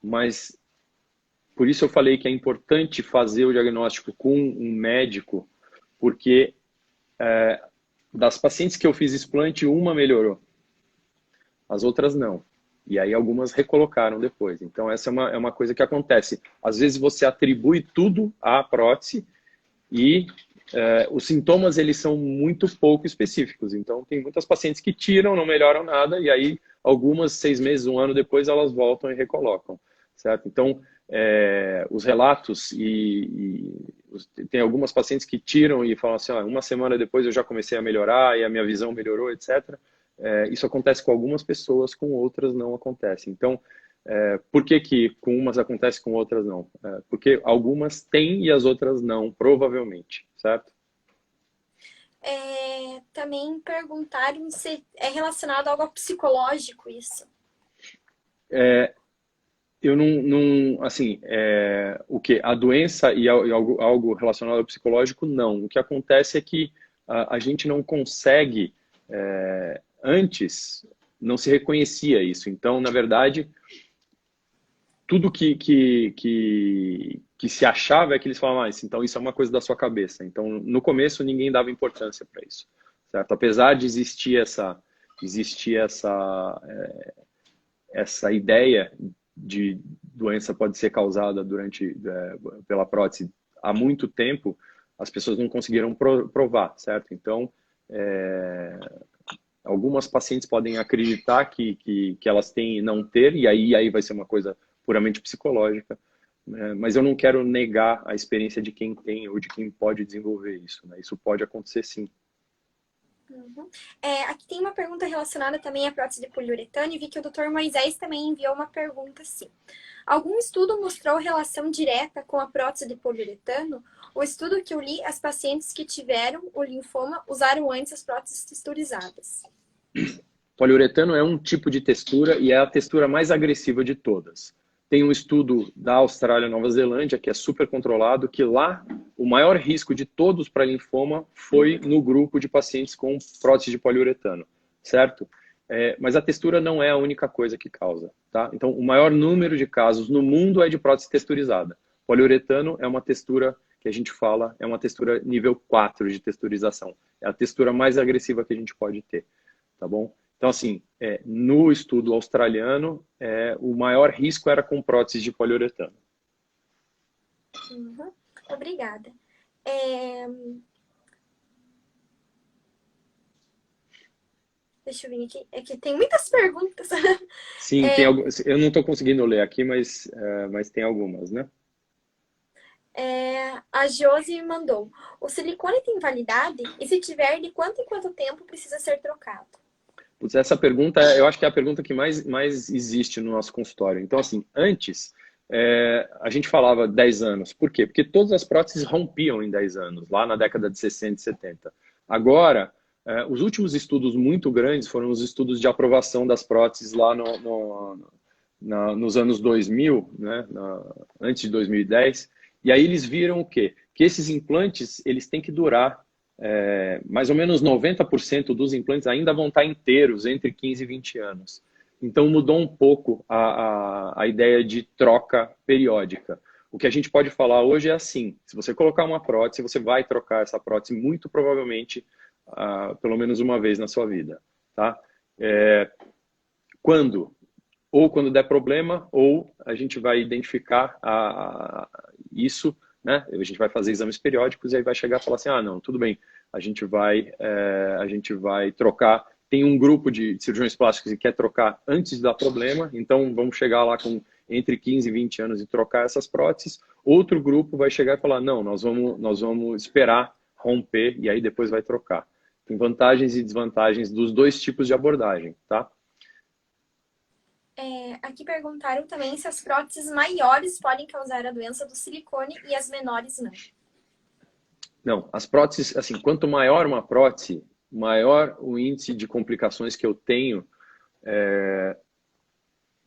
Mas, por isso eu falei que é importante fazer o diagnóstico com um médico, porque das pacientes que eu fiz explante, uma melhorou. As outras não. E aí algumas recolocaram depois. Então essa é uma coisa que acontece. Às vezes você atribui tudo à prótese e os sintomas eles são muito pouco específicos. Então tem muitas pacientes que tiram, não melhoram nada, e aí algumas 6 meses, um ano depois, elas voltam e recolocam, certo? Então os relatos tem algumas pacientes que tiram e falam assim, uma semana depois eu já comecei a melhorar e a minha visão melhorou, etc. Isso acontece com algumas pessoas, com outras não acontece. Então, por que que com umas acontece, com outras não? Porque algumas têm e as outras não, provavelmente, certo? Também perguntaram se é relacionado a algo psicológico isso. Eu não assim, o que? A doença e algo relacionado ao psicológico, não. O que acontece é que a gente não consegue, antes, não se reconhecia isso. Então, na verdade, tudo que se achava é que eles falavam, então isso é uma coisa da sua cabeça. Então, no começo, ninguém dava importância para isso, certo? Apesar de existir essa ideia de doença pode ser causada pela prótese há muito tempo, as pessoas não conseguiram provar, certo? Então, algumas pacientes podem acreditar que elas têm e não ter, e aí vai ser uma coisa puramente psicológica, né? Mas eu não quero negar a experiência de quem tem ou de quem pode desenvolver isso, né? Isso pode acontecer sim. Uhum. Aqui tem uma pergunta relacionada também à prótese de poliuretano e vi que o Dr. Moisés também enviou uma pergunta assim. Algum estudo mostrou relação direta com a prótese de poliuretano? O estudo que eu li, as pacientes que tiveram o linfoma usaram antes as próteses texturizadas. Poliuretano é um tipo de textura e é a textura mais agressiva de todas. Tem um estudo da Austrália e Nova Zelândia, que é super controlado, que lá o maior risco de todos para linfoma foi no grupo de pacientes com prótese de poliuretano, certo? Mas a textura não é a única coisa que causa, tá? Então, o maior número de casos no mundo é de prótese texturizada. Poliuretano é uma textura que a gente fala, é uma textura nível 4 de texturização. É a textura mais agressiva que a gente pode ter, tá bom? Então, assim, no estudo australiano, o maior risco era com próteses de poliuretano. Uhum. Obrigada. Deixa eu ver aqui. É que tem muitas perguntas. Sim, tem algumas. Eu não estou conseguindo ler aqui, mas tem algumas, né? A Josi mandou. O silicone tem validade? E se tiver, de quanto em quanto tempo precisa ser trocado? Putz, essa pergunta, eu acho que é a pergunta que mais existe no nosso consultório. Então, assim, antes, a gente falava 10 anos. Por quê? Porque todas as próteses rompiam em 10 anos, lá na década de 60 e 70. Agora, os últimos estudos muito grandes foram os estudos de aprovação das próteses lá nos anos 2000, né? Antes de 2010. E aí eles viram o quê? Que esses implantes, eles têm que durar mais ou menos 90% dos implantes ainda vão estar inteiros entre 15 e 20 anos. Então mudou um pouco a ideia de troca periódica. O que a gente pode falar hoje é assim, se você colocar uma prótese, você vai trocar essa prótese muito provavelmente pelo menos uma vez na sua vida. Tá? Quando? Ou quando der problema, ou a gente vai identificar isso, né? A gente vai fazer exames periódicos e aí vai chegar e falar assim, não, tudo bem, a gente vai trocar. Tem um grupo de cirurgiões plásticos que quer trocar antes de dar problema, então vamos chegar lá com entre 15 e 20 anos e trocar essas próteses. Outro grupo vai chegar e falar, não, nós vamos esperar romper e aí depois vai trocar. Tem vantagens e desvantagens dos dois tipos de abordagem, tá? Aqui perguntaram também se as próteses maiores podem causar a doença do silicone e as menores não. Não, as próteses, assim, quanto maior uma prótese, maior o índice de complicações que eu tenho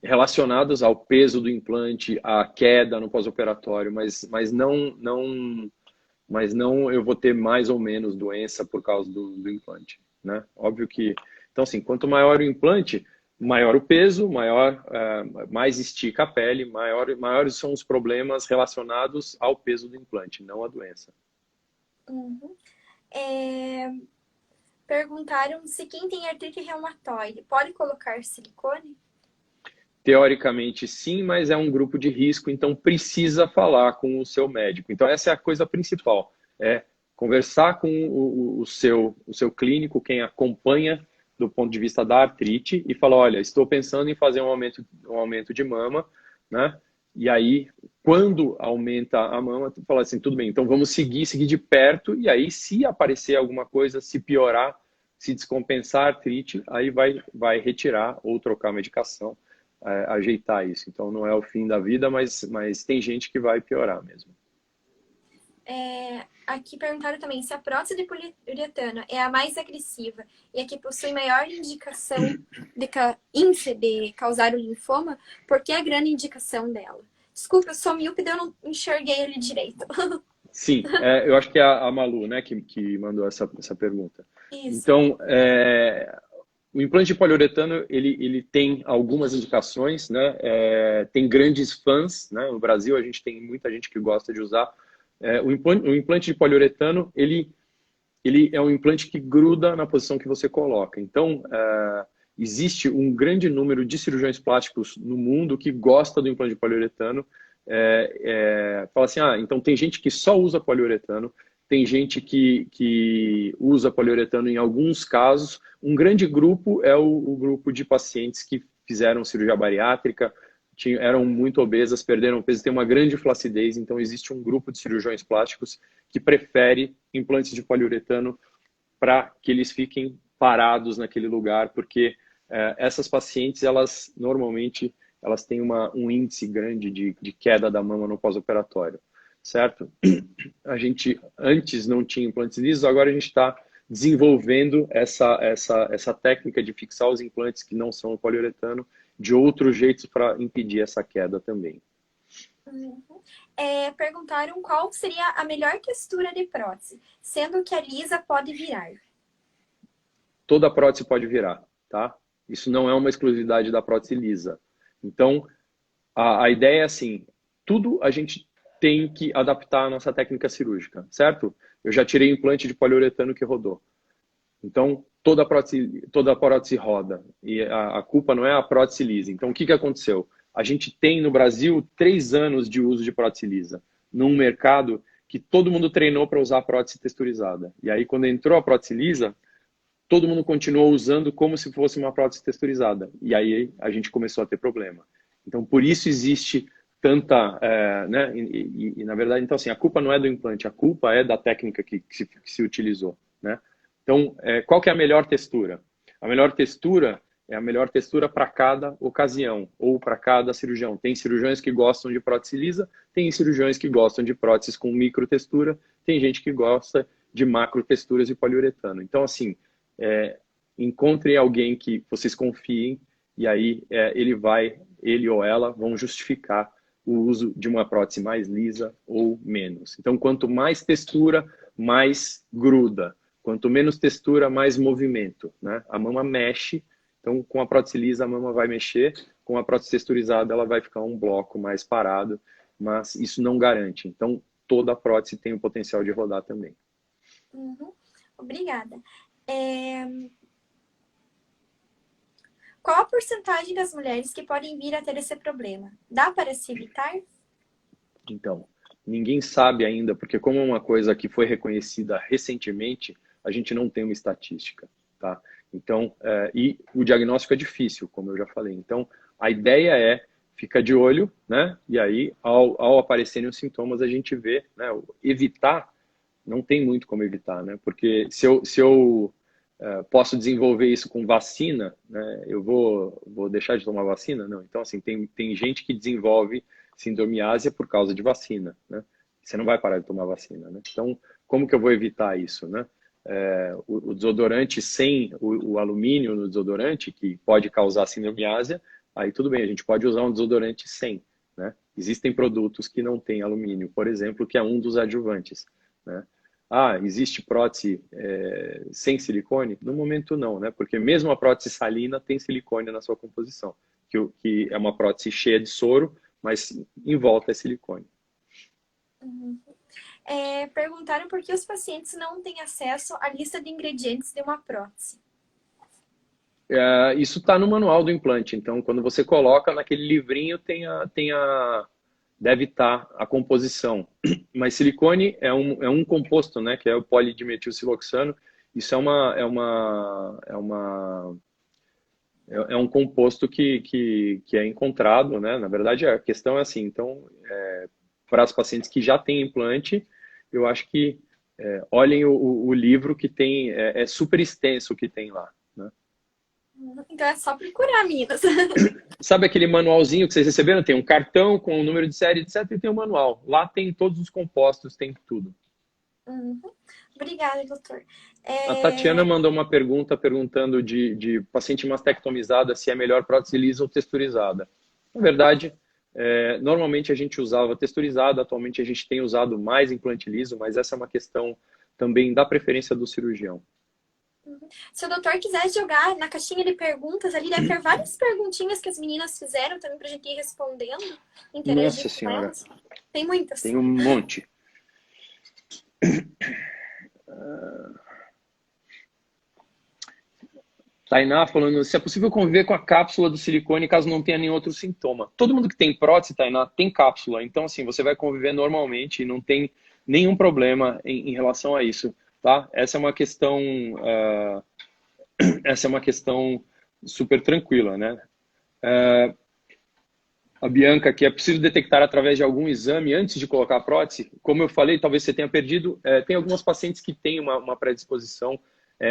relacionados ao peso do implante, à queda no pós-operatório, mas não eu vou ter mais ou menos doença por causa do implante, né? Óbvio que, então assim, quanto maior o implante, maior o peso, mais estica a pele, maiores são os problemas relacionados ao peso do implante, não à doença. Uhum. Perguntaram se quem tem artrite reumatoide pode colocar silicone? Teoricamente, sim, mas é um grupo de risco, então precisa falar com o seu médico. Então, essa é a coisa principal, é conversar com o seu clínico, quem acompanha do ponto de vista da artrite, e falar, olha, estou pensando em fazer um aumento de mama, né? E aí, quando aumenta a mama, tu fala assim, tudo bem, então vamos seguir de perto, e aí, se aparecer alguma coisa, se piorar, se descompensar a artrite, aí vai retirar ou trocar a medicação, ajeitar isso. Então, não é o fim da vida, mas tem gente que vai piorar mesmo. Aqui perguntaram também se a prótese de poliuretano é a mais agressiva e a que possui maior indicação índice de causar o linfoma, por que a grande indicação dela? Desculpa, eu sou míope, eu não enxerguei ele direito. Sim, eu acho que é a Malu, né, que mandou essa pergunta. Isso. Então, o implante de poliuretano, ele tem algumas indicações, né? Tem grandes fãs, né? No Brasil, a gente tem muita gente que gosta de usar. O implante de poliuretano, ele é um implante que gruda na posição que você coloca. Então, existe um grande número de cirurgiões plásticos no mundo que gosta do implante de poliuretano. Fala assim, então tem gente que só usa poliuretano, tem gente que usa poliuretano em alguns casos. Um grande grupo é o grupo de pacientes que fizeram cirurgia bariátrica, eram muito obesas, perderam peso, tem uma grande flacidez, então existe um grupo de cirurgiões plásticos que prefere implantes de poliuretano para que eles fiquem parados naquele lugar, porque essas pacientes, elas normalmente têm um índice grande de queda da mama no pós-operatório, certo? A gente antes não tinha implantes lisos, agora a gente está desenvolvendo essa técnica de fixar os implantes que não são poliuretano de outros jeitos para impedir essa queda também. Perguntaram qual seria a melhor textura de prótese, sendo que a lisa pode virar. Toda prótese pode virar, tá? Isso não é uma exclusividade da prótese lisa. Então, a ideia é assim, tudo a gente tem que adaptar a nossa técnica cirúrgica, certo? Eu já tirei implante de poliuretano que rodou. Então, toda prótese roda. E a culpa não é a prótese lisa. Então, o que aconteceu? A gente tem no Brasil 3 anos de uso de prótese lisa, num mercado que todo mundo treinou para usar prótese texturizada. E aí, quando entrou a prótese lisa, todo mundo continuou usando como se fosse uma prótese texturizada. E aí a gente começou a ter problema. Então, por isso existe tanta... né? Na verdade, então, assim, a culpa não é do implante, a culpa é da técnica que se utilizou, né? Então, qual que é a melhor textura? A melhor textura é a melhor textura para cada ocasião ou para cada cirurgião. Tem cirurgiões que gostam de prótese lisa, tem cirurgiões que gostam de próteses com microtextura, tem gente que gosta de macrotexturas de poliuretano. Então, assim, encontrem alguém que vocês confiem e aí ele ou ela vão justificar o uso de uma prótese mais lisa ou menos. Então, quanto mais textura, mais gruda. Quanto menos textura, mais movimento, né? A mama mexe, então com a prótese lisa a mama vai mexer, com a prótese texturizada ela vai ficar um bloco mais parado, mas isso não garante. Então, toda prótese tem o potencial de rodar também. Obrigada. Qual a porcentagem das mulheres que podem vir a ter esse problema? Dá para se evitar? Então, ninguém sabe ainda, porque como é uma coisa que foi reconhecida recentemente, a gente não tem uma estatística, tá? Então, e o diagnóstico é difícil, como eu já falei. Então, a ideia é ficar de olho, né? E aí, ao aparecerem os sintomas, a gente vê, né? Evitar, não tem muito como evitar, né? Porque se eu posso desenvolver isso com vacina, né? Eu vou deixar de tomar vacina? Não. Então, assim, tem gente que desenvolve síndrome ásia por causa de vacina, né? Você não vai parar de tomar vacina, né? Então, como que eu vou evitar isso, né? O desodorante sem o alumínio no desodorante, que pode causar síndrome ásia, aí tudo bem, a gente pode usar um desodorante sem, né? Existem produtos que não têm alumínio, por exemplo, que é um dos adjuvantes, né? Existe prótese sem silicone? No momento não, né? Porque mesmo a prótese salina tem silicone na sua composição, que é uma prótese cheia de soro, mas em volta é silicone. Perguntaram por que os pacientes não têm acesso à lista de ingredientes de uma prótese. Isso está no manual do implante. Então, quando você coloca naquele livrinho, deve estar a composição. Mas silicone é um composto, né, que é o polidimetilsiloxano. Isso é um composto que é encontrado, né? Na verdade, a questão é assim. Então, para as pacientes que já têm implante, eu acho que olhem o livro que tem, é super extenso o que tem lá, né? Então é só procurar, meninas. Sabe aquele manualzinho que vocês receberam? Tem um cartão com o número de série, etc. E tem um manual. Lá tem todos os compostos, tem tudo. Uhum. Obrigada, doutor. A Tatiana mandou uma pergunta perguntando de paciente mastectomizada se é melhor prótese lisa ou texturizada. Na verdade, normalmente a gente usava texturizada, atualmente a gente tem usado mais implante liso, mas essa é uma questão também da preferência do cirurgião. Se o doutor quiser jogar na caixinha de perguntas ali, deve ter várias perguntinhas que as meninas fizeram também pra gente ir respondendo, interagir Nossa com senhora. elas. Tem muitas. Tem um monte. Tainá falando se é possível conviver com a cápsula do silicone caso não tenha nenhum outro sintoma. Todo mundo que tem prótese, Tainá, tem cápsula. Então, assim, você vai conviver normalmente e não tem nenhum problema em relação a isso, tá? Essa é uma questão super tranquila, né? A Bianca, que é possível detectar através de algum exame antes de colocar a prótese. Como eu falei, talvez você tenha perdido. Tem algumas pacientes que têm uma predisposição,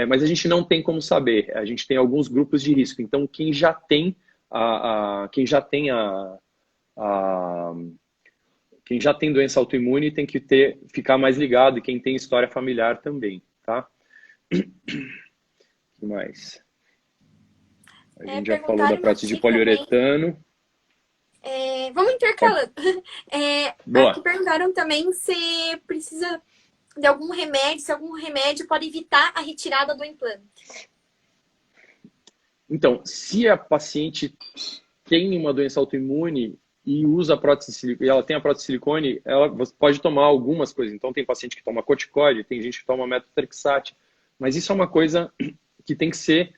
mas a gente não tem como saber. A gente tem alguns grupos de risco. Então, quem já tem quem já tem doença autoimune tem que ficar mais ligado, e quem tem história familiar também, tá? O que mais? A gente já falou da prótese de poliuretano. Vamos intercalando. Boa. Aqui perguntaram também se precisa de algum remédio, se algum remédio pode evitar a retirada do implante. Então, se a paciente tem uma doença autoimune e usa a prótese de silicone, ela tem a prótese de silicone, você pode tomar algumas coisas. Então, tem paciente que toma corticoide, tem gente que toma metotrexate, mas isso é uma coisa que tem que ser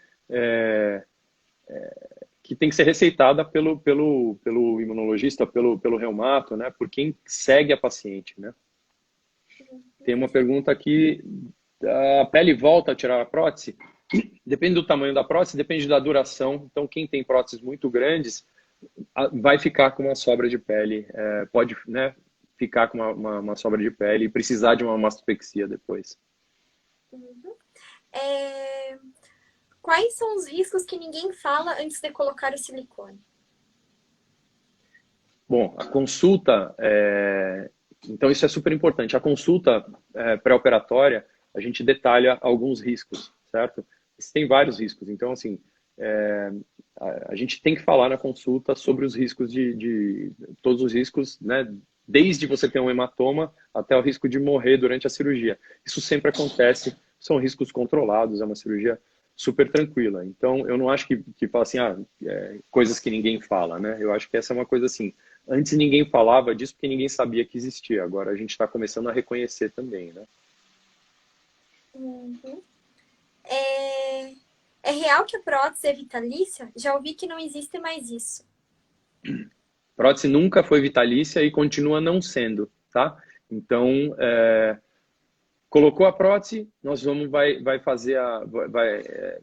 receitada pelo imunologista, pelo reumato, né? Por quem segue a paciente, né? Tem uma pergunta aqui: a pele volta a tirar a prótese? Depende do tamanho da prótese, depende da duração. Então, quem tem próteses muito grandes vai ficar com uma sobra de pele, pode, né, ficar com uma sobra de pele e precisar de uma mastopexia depois. Quais são os riscos que ninguém fala antes de colocar o silicone? Bom, a consulta, então isso é super importante. A consulta pré-operatória, a gente detalha alguns riscos, certo? Tem vários riscos. Então, assim, a gente tem que falar na consulta sobre os riscos todos os riscos, né? Desde você ter um hematoma até o risco de morrer durante a cirurgia. Isso sempre acontece, são riscos controlados, é uma cirurgia super tranquila. Então, eu não acho que fala assim, coisas que ninguém fala, né? Eu acho que essa é uma coisa assim, antes ninguém falava disso porque ninguém sabia que existia. Agora a gente está começando a reconhecer também, né? Uhum. É real que a prótese é vitalícia? Já ouvi que não existe mais isso. Prótese nunca foi vitalícia e continua não sendo, tá? Então, colocou a prótese,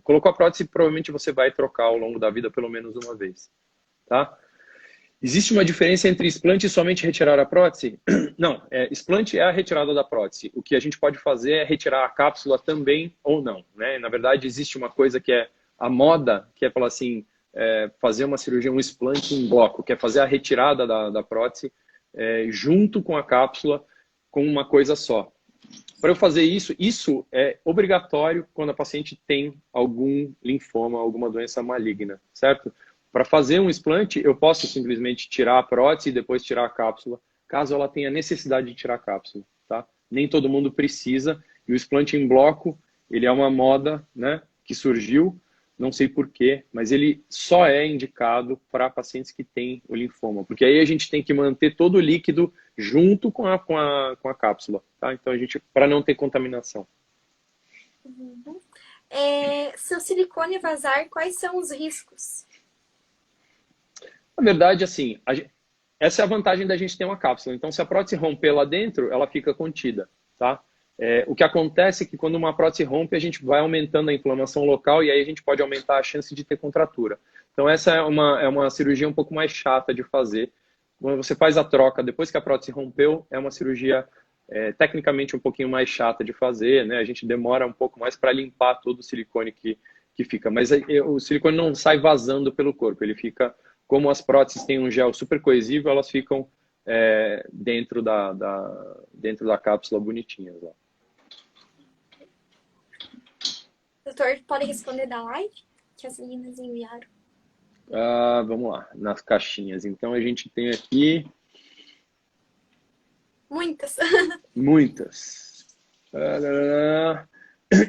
colocou a prótese, provavelmente você vai trocar ao longo da vida pelo menos uma vez, tá? Existe uma diferença entre explante e somente retirar a prótese? Não, explante é a retirada da prótese. O que a gente pode fazer é retirar a cápsula também ou não, né? Na verdade, existe uma coisa que é a moda, que é falar assim, fazer uma cirurgia, um explante em bloco, que é fazer a retirada da prótese junto com a cápsula, com uma coisa só. Para eu fazer isso é obrigatório quando a paciente tem algum linfoma, alguma doença maligna, certo? Para fazer um explante, eu posso simplesmente tirar a prótese e depois tirar a cápsula, caso ela tenha necessidade de tirar a cápsula, tá? Nem todo mundo precisa, e o explante em bloco, ele é uma moda, né, que surgiu, não sei porquê, mas ele só é indicado para pacientes que têm o linfoma, porque aí a gente tem que manter todo o líquido junto com a cápsula, tá? Então, para não ter contaminação. Uhum. Se o silicone vazar, quais são os riscos? Na verdade, assim, essa é a vantagem da gente ter uma cápsula. Então, se a prótese romper lá dentro, ela fica contida, tá? O que acontece é que quando uma prótese rompe, a gente vai aumentando a inflamação local e aí a gente pode aumentar a chance de ter contratura. Então, essa é uma cirurgia um pouco mais chata de fazer. Quando você faz a troca depois que a prótese rompeu, é uma cirurgia tecnicamente um pouquinho mais chata de fazer, né? A gente demora um pouco mais para limpar todo o silicone que fica. Mas o silicone não sai vazando pelo corpo, ele fica... Como as próteses têm um gel super coesivo, elas ficam dentro dentro da cápsula bonitinhas. Ó. Doutor, pode responder da live que as meninas enviaram? Vamos lá, nas caixinhas. Então, a gente tem aqui... Muitas. Muitas.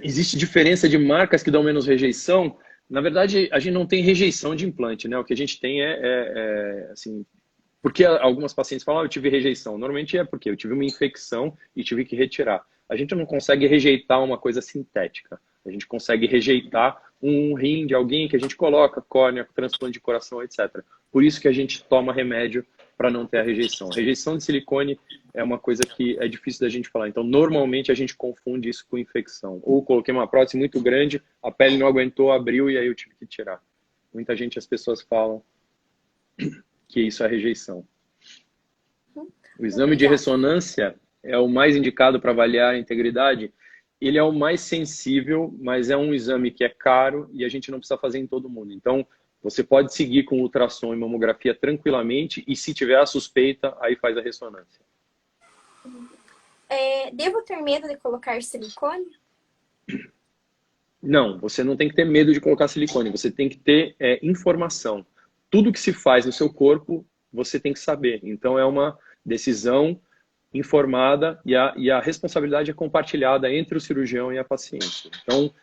Existe diferença de marcas que dão menos rejeição? Na verdade, a gente não tem rejeição de implante, né? O que a gente tem assim... Porque algumas pacientes falam, eu tive rejeição. Normalmente é porque eu tive uma infecção e tive que retirar. A gente não consegue rejeitar uma coisa sintética. A gente consegue rejeitar um rim de alguém que a gente coloca, córnea, transplante de coração, etc. Por isso que a gente toma remédio para não ter a rejeição. A rejeição de silicone é uma coisa que é difícil da gente falar. Então, normalmente, a gente confunde isso com infecção. Ou coloquei uma prótese muito grande, a pele não aguentou, abriu e aí eu tive que tirar. Muita gente, as pessoas falam que isso é rejeição. O exame de ressonância é o mais indicado para avaliar a integridade. Ele é o mais sensível, mas é um exame que é caro e a gente não precisa fazer em todo mundo. Então, você pode seguir com ultrassom e mamografia tranquilamente e se tiver a suspeita, aí faz a ressonância. Devo ter medo de colocar silicone? Não, você não tem que ter medo de colocar silicone, você tem que ter informação. Tudo que se faz no seu corpo, você tem que saber. Então, é uma decisão informada e a responsabilidade é compartilhada entre o cirurgião e a paciente. Então,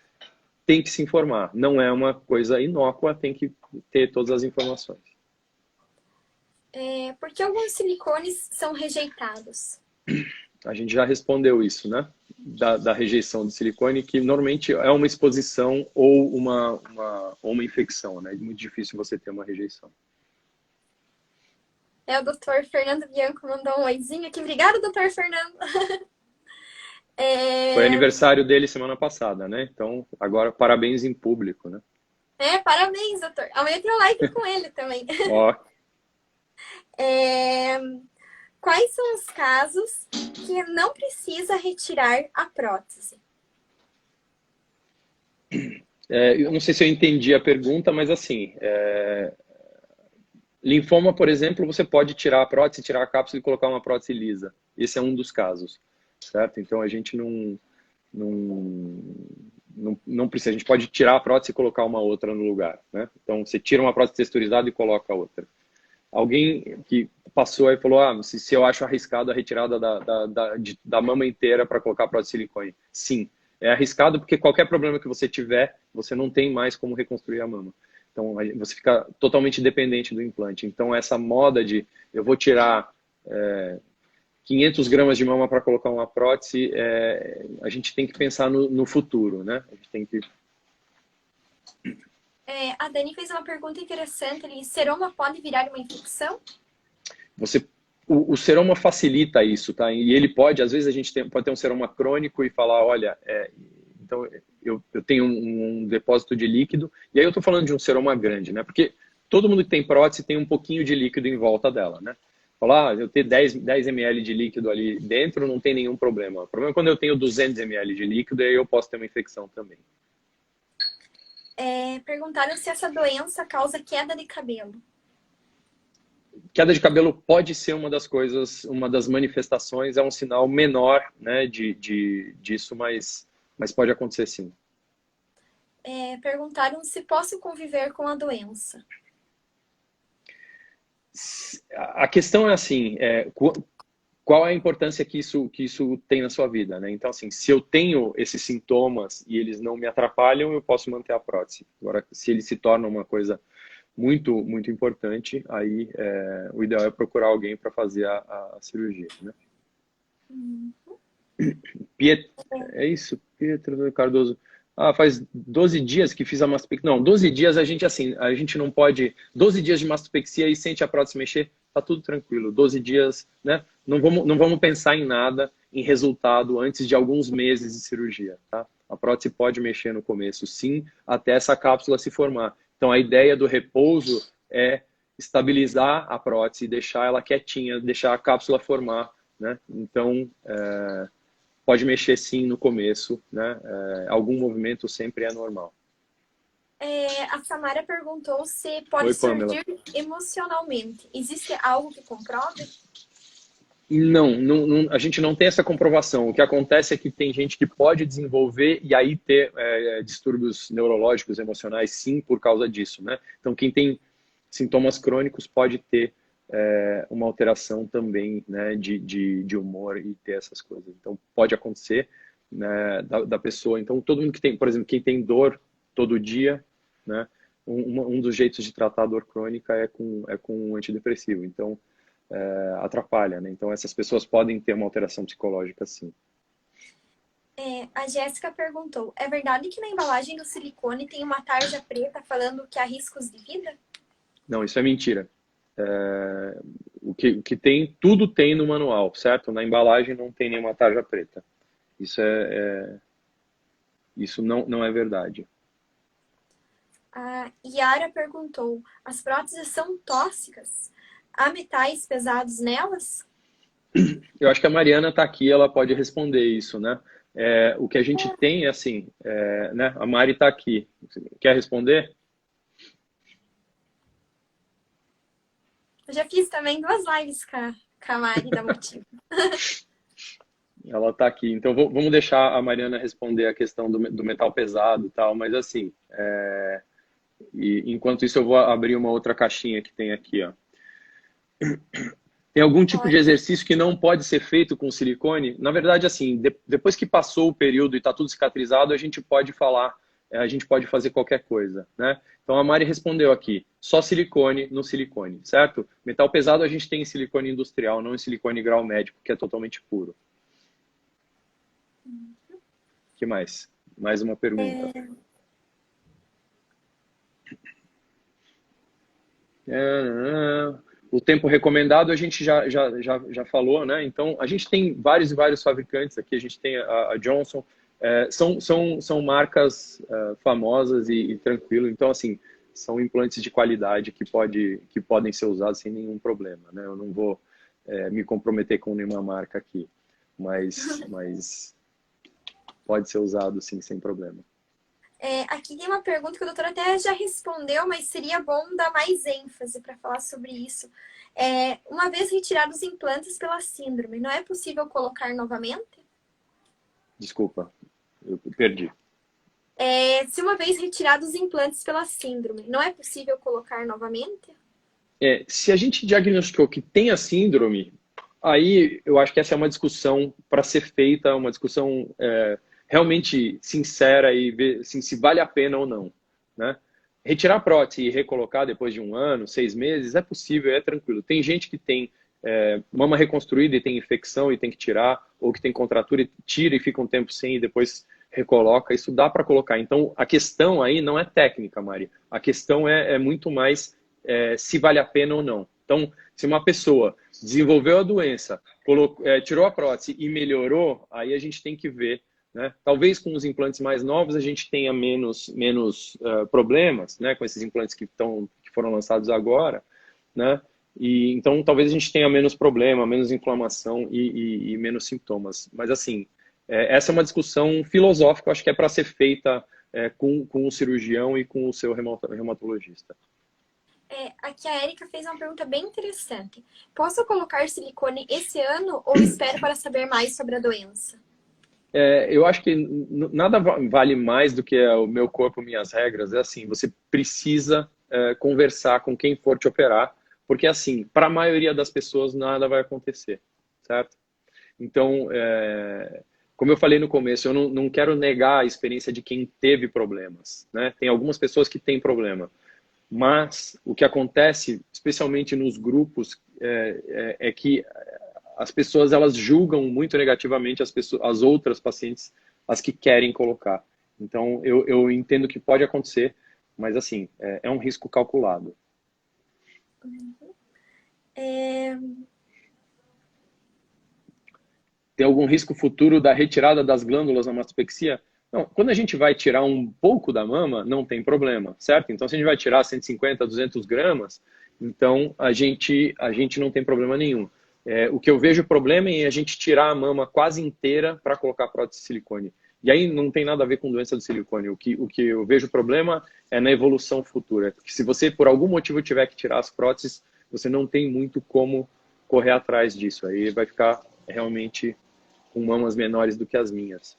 tem que se informar. Não é uma coisa inócua, tem que ter todas as informações. Por que alguns silicones são rejeitados? A gente já respondeu isso, né? Da rejeição do silicone, que normalmente é uma exposição ou uma infecção, né? É muito difícil você ter uma rejeição. O doutor Fernando Bianco mandou um oizinho aqui. Obrigada, doutor Fernando. Foi aniversário dele semana passada, né? Então, agora, parabéns em público, né? Parabéns, doutor. Amanhã tem live com ele também. Ó. Quais são os casos que não precisa retirar a prótese? Eu não sei se eu entendi a pergunta, mas assim... Linfoma, por exemplo, você pode tirar a prótese, tirar a cápsula e colocar uma prótese lisa. Esse é um dos casos, certo? Então, a gente não precisa. A gente pode tirar a prótese e colocar uma outra no lugar, né? Então, você tira uma prótese texturizada e coloca outra. Alguém que passou aí falou, se eu acho arriscado a retirada da mama inteira para colocar prótese de silicone. Sim, é arriscado porque qualquer problema que você tiver, você não tem mais como reconstruir a mama. Então, você fica totalmente dependente do implante. Então, essa moda de eu vou tirar 500 gramas de mama para colocar uma prótese, a gente tem que pensar no futuro, né? A gente tem que... A Dani fez uma pergunta interessante ali. Seroma pode virar uma infecção? O seroma facilita isso, tá? E ele pode, às vezes a gente pode ter um seroma crônico e falar, olha, então eu tenho um depósito de líquido, e aí eu estou falando de um seroma grande, né? Porque todo mundo que tem prótese tem um pouquinho de líquido em volta dela, né? Falar, eu ter 10 ml de líquido ali dentro não tem nenhum problema. O problema é quando eu tenho 200 ml de líquido, aí eu posso ter uma infecção também. Perguntaram se essa doença causa queda de cabelo. Queda de cabelo pode ser uma das coisas, uma das manifestações, é um sinal menor, né, disso, mas pode acontecer sim. Perguntaram se posso conviver com a doença. A questão é assim, qual é a importância que isso tem na sua vida, né? Então, assim, se eu tenho esses sintomas e eles não me atrapalham, eu posso manter a prótese. Agora, se ele se torna uma coisa muito, muito importante, aí o ideal é procurar alguém para fazer a cirurgia, né? É isso, Pietro Cardoso. Ah, faz 12 dias que fiz a mastopexia. Não, 12 dias a gente, assim, a gente não pode... 12 dias de mastopexia e sente a prótese mexer, tá tudo tranquilo. 12 dias, né? Não vamos pensar em nada, em resultado, antes de alguns meses de cirurgia, tá? A prótese pode mexer no começo, sim, até essa cápsula se formar. Então, a ideia do repouso é estabilizar a prótese, deixar ela quietinha, deixar a cápsula formar, né? Então, pode mexer sim no começo, né? Algum movimento sempre é normal. A Samara perguntou se pode Oi, Pamela. surgir emocionalmente. Existe algo que comprove? Não, a gente não tem essa comprovação. O que acontece é que tem gente que pode desenvolver e aí ter distúrbios neurológicos, emocionais, sim, por causa disso, né? Então, quem tem sintomas crônicos pode ter uma alteração também, né, de humor e ter essas coisas. Então, pode acontecer, né, da pessoa. Então, todo mundo que tem, por exemplo, quem tem dor todo dia, né, um dos jeitos de tratar a dor crônica é com um antidepressivo. Então, atrapalha, né? Então, essas pessoas podem ter uma alteração psicológica, sim. A Jéssica perguntou, é verdade que na embalagem do silicone tem uma tarja preta falando que há riscos de vida? Não, isso é mentira. O que tem, tudo tem no manual, certo? Na embalagem não tem nenhuma tarja preta. Isso não é verdade. A Yara perguntou, as próteses são tóxicas? Há metais pesados nelas? Eu acho que a Mariana está aqui, ela pode responder isso, né? O que a gente tem é assim, né? A Mari está aqui. Quer responder? Eu já fiz também 2 lives com a Mari da Motivo. Ela está aqui. Então, vamos deixar a Mariana responder a questão do metal pesado e tal, mas assim, e enquanto isso eu vou abrir uma outra caixinha que tem aqui, ó. Tem algum tipo de exercício que não pode ser feito com silicone? Na verdade, assim, depois que passou o período e está tudo cicatrizado, a gente pode falar, a gente pode fazer qualquer coisa, né? Então a Mari respondeu aqui, só silicone no silicone, certo? Metal pesado a gente tem em silicone industrial, não em silicone grau médico, que é totalmente puro. O que mais? Mais uma pergunta. O tempo recomendado a gente já falou, né? Então, a gente tem vários e vários fabricantes aqui. A gente tem a Johnson. São marcas famosas e tranquilo. Então, assim, são implantes de qualidade que podem ser usados sem nenhum problema, né? Eu não vou me comprometer com nenhuma marca aqui, mas pode ser usado, sim, sem problema. Aqui tem uma pergunta que o doutor até já respondeu, mas seria bom dar mais ênfase para falar sobre isso. Uma vez retirados os implantes pela síndrome, não é possível colocar novamente? Desculpa, eu perdi. Se uma vez retirados os implantes pela síndrome, não é possível colocar novamente? Se a gente diagnosticou que tem a síndrome, aí eu acho que essa é uma discussão para ser feita, uma discussão realmente sincera e ver assim, se vale a pena ou não, né? Retirar a prótese e recolocar depois de 1 ano, 6 meses, é possível, é tranquilo. Tem gente que tem mama reconstruída e tem infecção e tem que tirar, ou que tem contratura e tira e fica um tempo sem e depois recoloca, isso dá para colocar. Então, a questão aí não é técnica, Mari. A questão é muito mais se vale a pena ou não. Então, se uma pessoa desenvolveu a doença, tirou a prótese e melhorou, aí a gente tem que ver, né? Talvez com os implantes mais novos a gente tenha menos problemas, né? Com esses implantes que foram lançados agora, né? E então talvez a gente tenha menos problema, menos inflamação e menos sintomas. Mas assim, essa é uma discussão filosófica, acho que é para ser feita com o cirurgião e com o seu reumatologista. Aqui a Erika fez uma pergunta bem interessante. Posso colocar silicone esse ano ou espero para saber mais sobre a doença? Eu acho que nada vale mais do que o meu corpo, minhas regras. É assim, você precisa conversar com quem for te operar, porque assim, para a maioria das pessoas nada vai acontecer, certo? Então, como eu falei no começo, eu não quero negar a experiência de quem teve problemas, né? Tem algumas pessoas que têm problema, mas o que acontece, especialmente nos grupos, é que as pessoas elas julgam muito negativamente as outras pacientes, as que querem colocar. Então, eu entendo que pode acontecer, mas assim, é um risco calculado. Tem algum risco futuro da retirada das glândulas na mastopexia? Não, quando a gente vai tirar um pouco da mama, não tem problema, certo? Então, se a gente vai tirar 150, 200 gramas, então a gente não tem problema nenhum. O que eu vejo problema é a gente tirar a mama quase inteira para colocar prótese de silicone. E aí não tem nada a ver com doença do silicone. O que eu vejo problema é na evolução futura. Porque se você, por algum motivo, tiver que tirar as próteses, você não tem muito como correr atrás disso. Aí vai ficar realmente com mamas menores do que as minhas.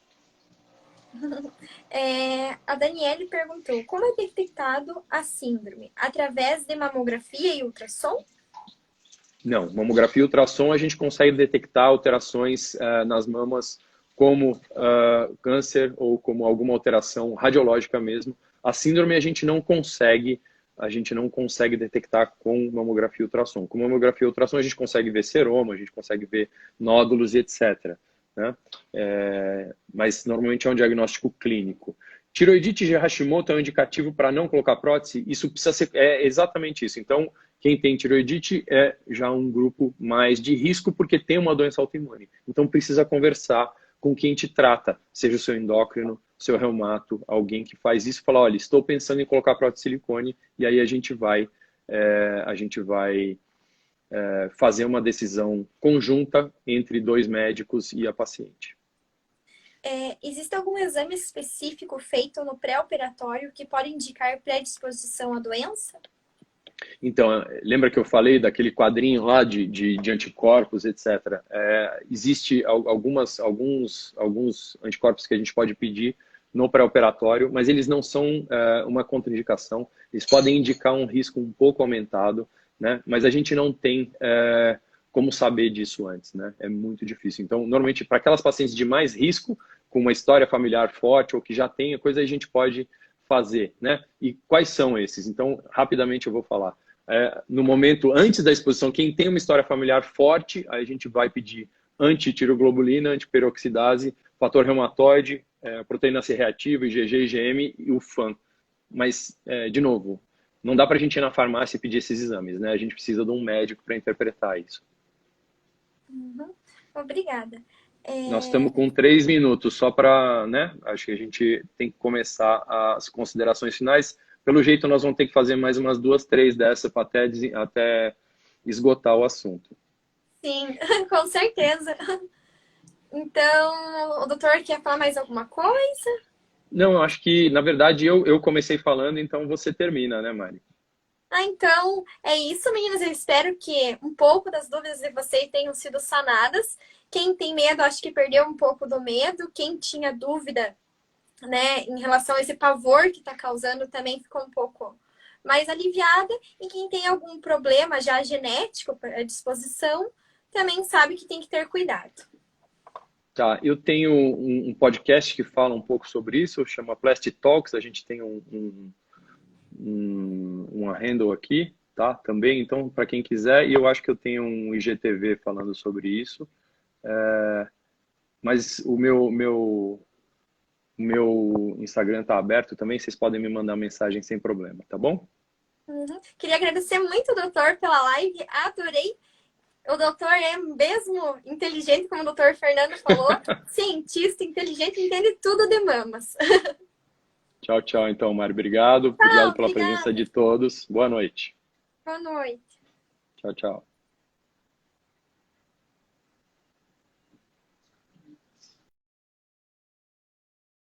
A Daniele perguntou, como é detectado a síndrome? Através de mamografia e ultrassom? Não, mamografia e ultrassom a gente consegue detectar alterações nas mamas como câncer ou como alguma alteração radiológica mesmo. A síndrome a gente não consegue detectar com mamografia e ultrassom. Com mamografia e ultrassom a gente consegue ver seroma, a gente consegue ver nódulos e etc. Né? Mas normalmente é um diagnóstico clínico. Tiroidite de Hashimoto é um indicativo para não colocar prótese? Isso precisa ser exatamente isso. Então, quem tem tiroidite é já um grupo mais de risco porque tem uma doença autoimune. Então, precisa conversar com quem te trata, seja o seu endócrino, seu reumato, alguém que faz isso e fala, olha, estou pensando em colocar prótese de silicone, e aí a gente vai fazer uma decisão conjunta entre dois médicos e a paciente. Existe algum exame específico feito no pré-operatório que pode indicar predisposição à doença? Então, lembra que eu falei daquele quadrinho lá de anticorpos, etc. Existe alguns anticorpos que a gente pode pedir no pré-operatório, mas eles não são uma contraindicação. Eles podem indicar um risco um pouco aumentado, né? Mas a gente não tem como saber disso antes, né? É muito difícil. Então, normalmente, para aquelas pacientes de mais risco, com uma história familiar forte ou que já tenha coisa, a gente pode fazer, né? E quais são esses? Então, rapidamente eu vou falar. No momento antes da exposição, quem tem uma história familiar forte, aí a gente vai pedir antitiroglobulina, antiperoxidase, fator reumatoide, proteína C reativa, IgG, IgM e o FAN. Mas, de novo, não dá para a gente ir na farmácia e pedir esses exames, né? A gente precisa de um médico para interpretar isso. Uhum. Obrigada. Nós estamos com 3 minutos, só para, né? Acho que a gente tem que começar as considerações finais. Pelo jeito, nós vamos ter que fazer mais umas 2, 3 dessas para até esgotar o assunto. Sim, com certeza. Então, o doutor quer falar mais alguma coisa? Não, eu acho que, na verdade, eu comecei falando, então você termina, né, Mari? Então, é isso, meninas. Eu espero que um pouco das dúvidas de vocês tenham sido sanadas. Quem tem medo, acho que perdeu um pouco do medo. Quem tinha dúvida, né, em relação a esse pavor que está causando, também ficou um pouco mais aliviada. E quem tem algum problema já genético à disposição, também sabe que tem que ter cuidado. Tá, eu tenho um podcast que fala um pouco sobre isso, chama Plastic Talks. A gente tem uma handle aqui, tá? Também, então, para quem quiser. E eu acho que eu tenho um IGTV falando sobre isso. Mas o meu Instagram está aberto também, vocês podem me mandar mensagem sem problema, tá bom? Uhum. Queria agradecer muito, doutor, pela live. Adorei. O doutor é mesmo inteligente, como o doutor Fernando falou. Cientista, inteligente, entende tudo de mamas. Tchau, tchau, então, Mário. Obrigado. Obrigado pela presença de todos. Boa noite. Boa noite. Tchau, tchau.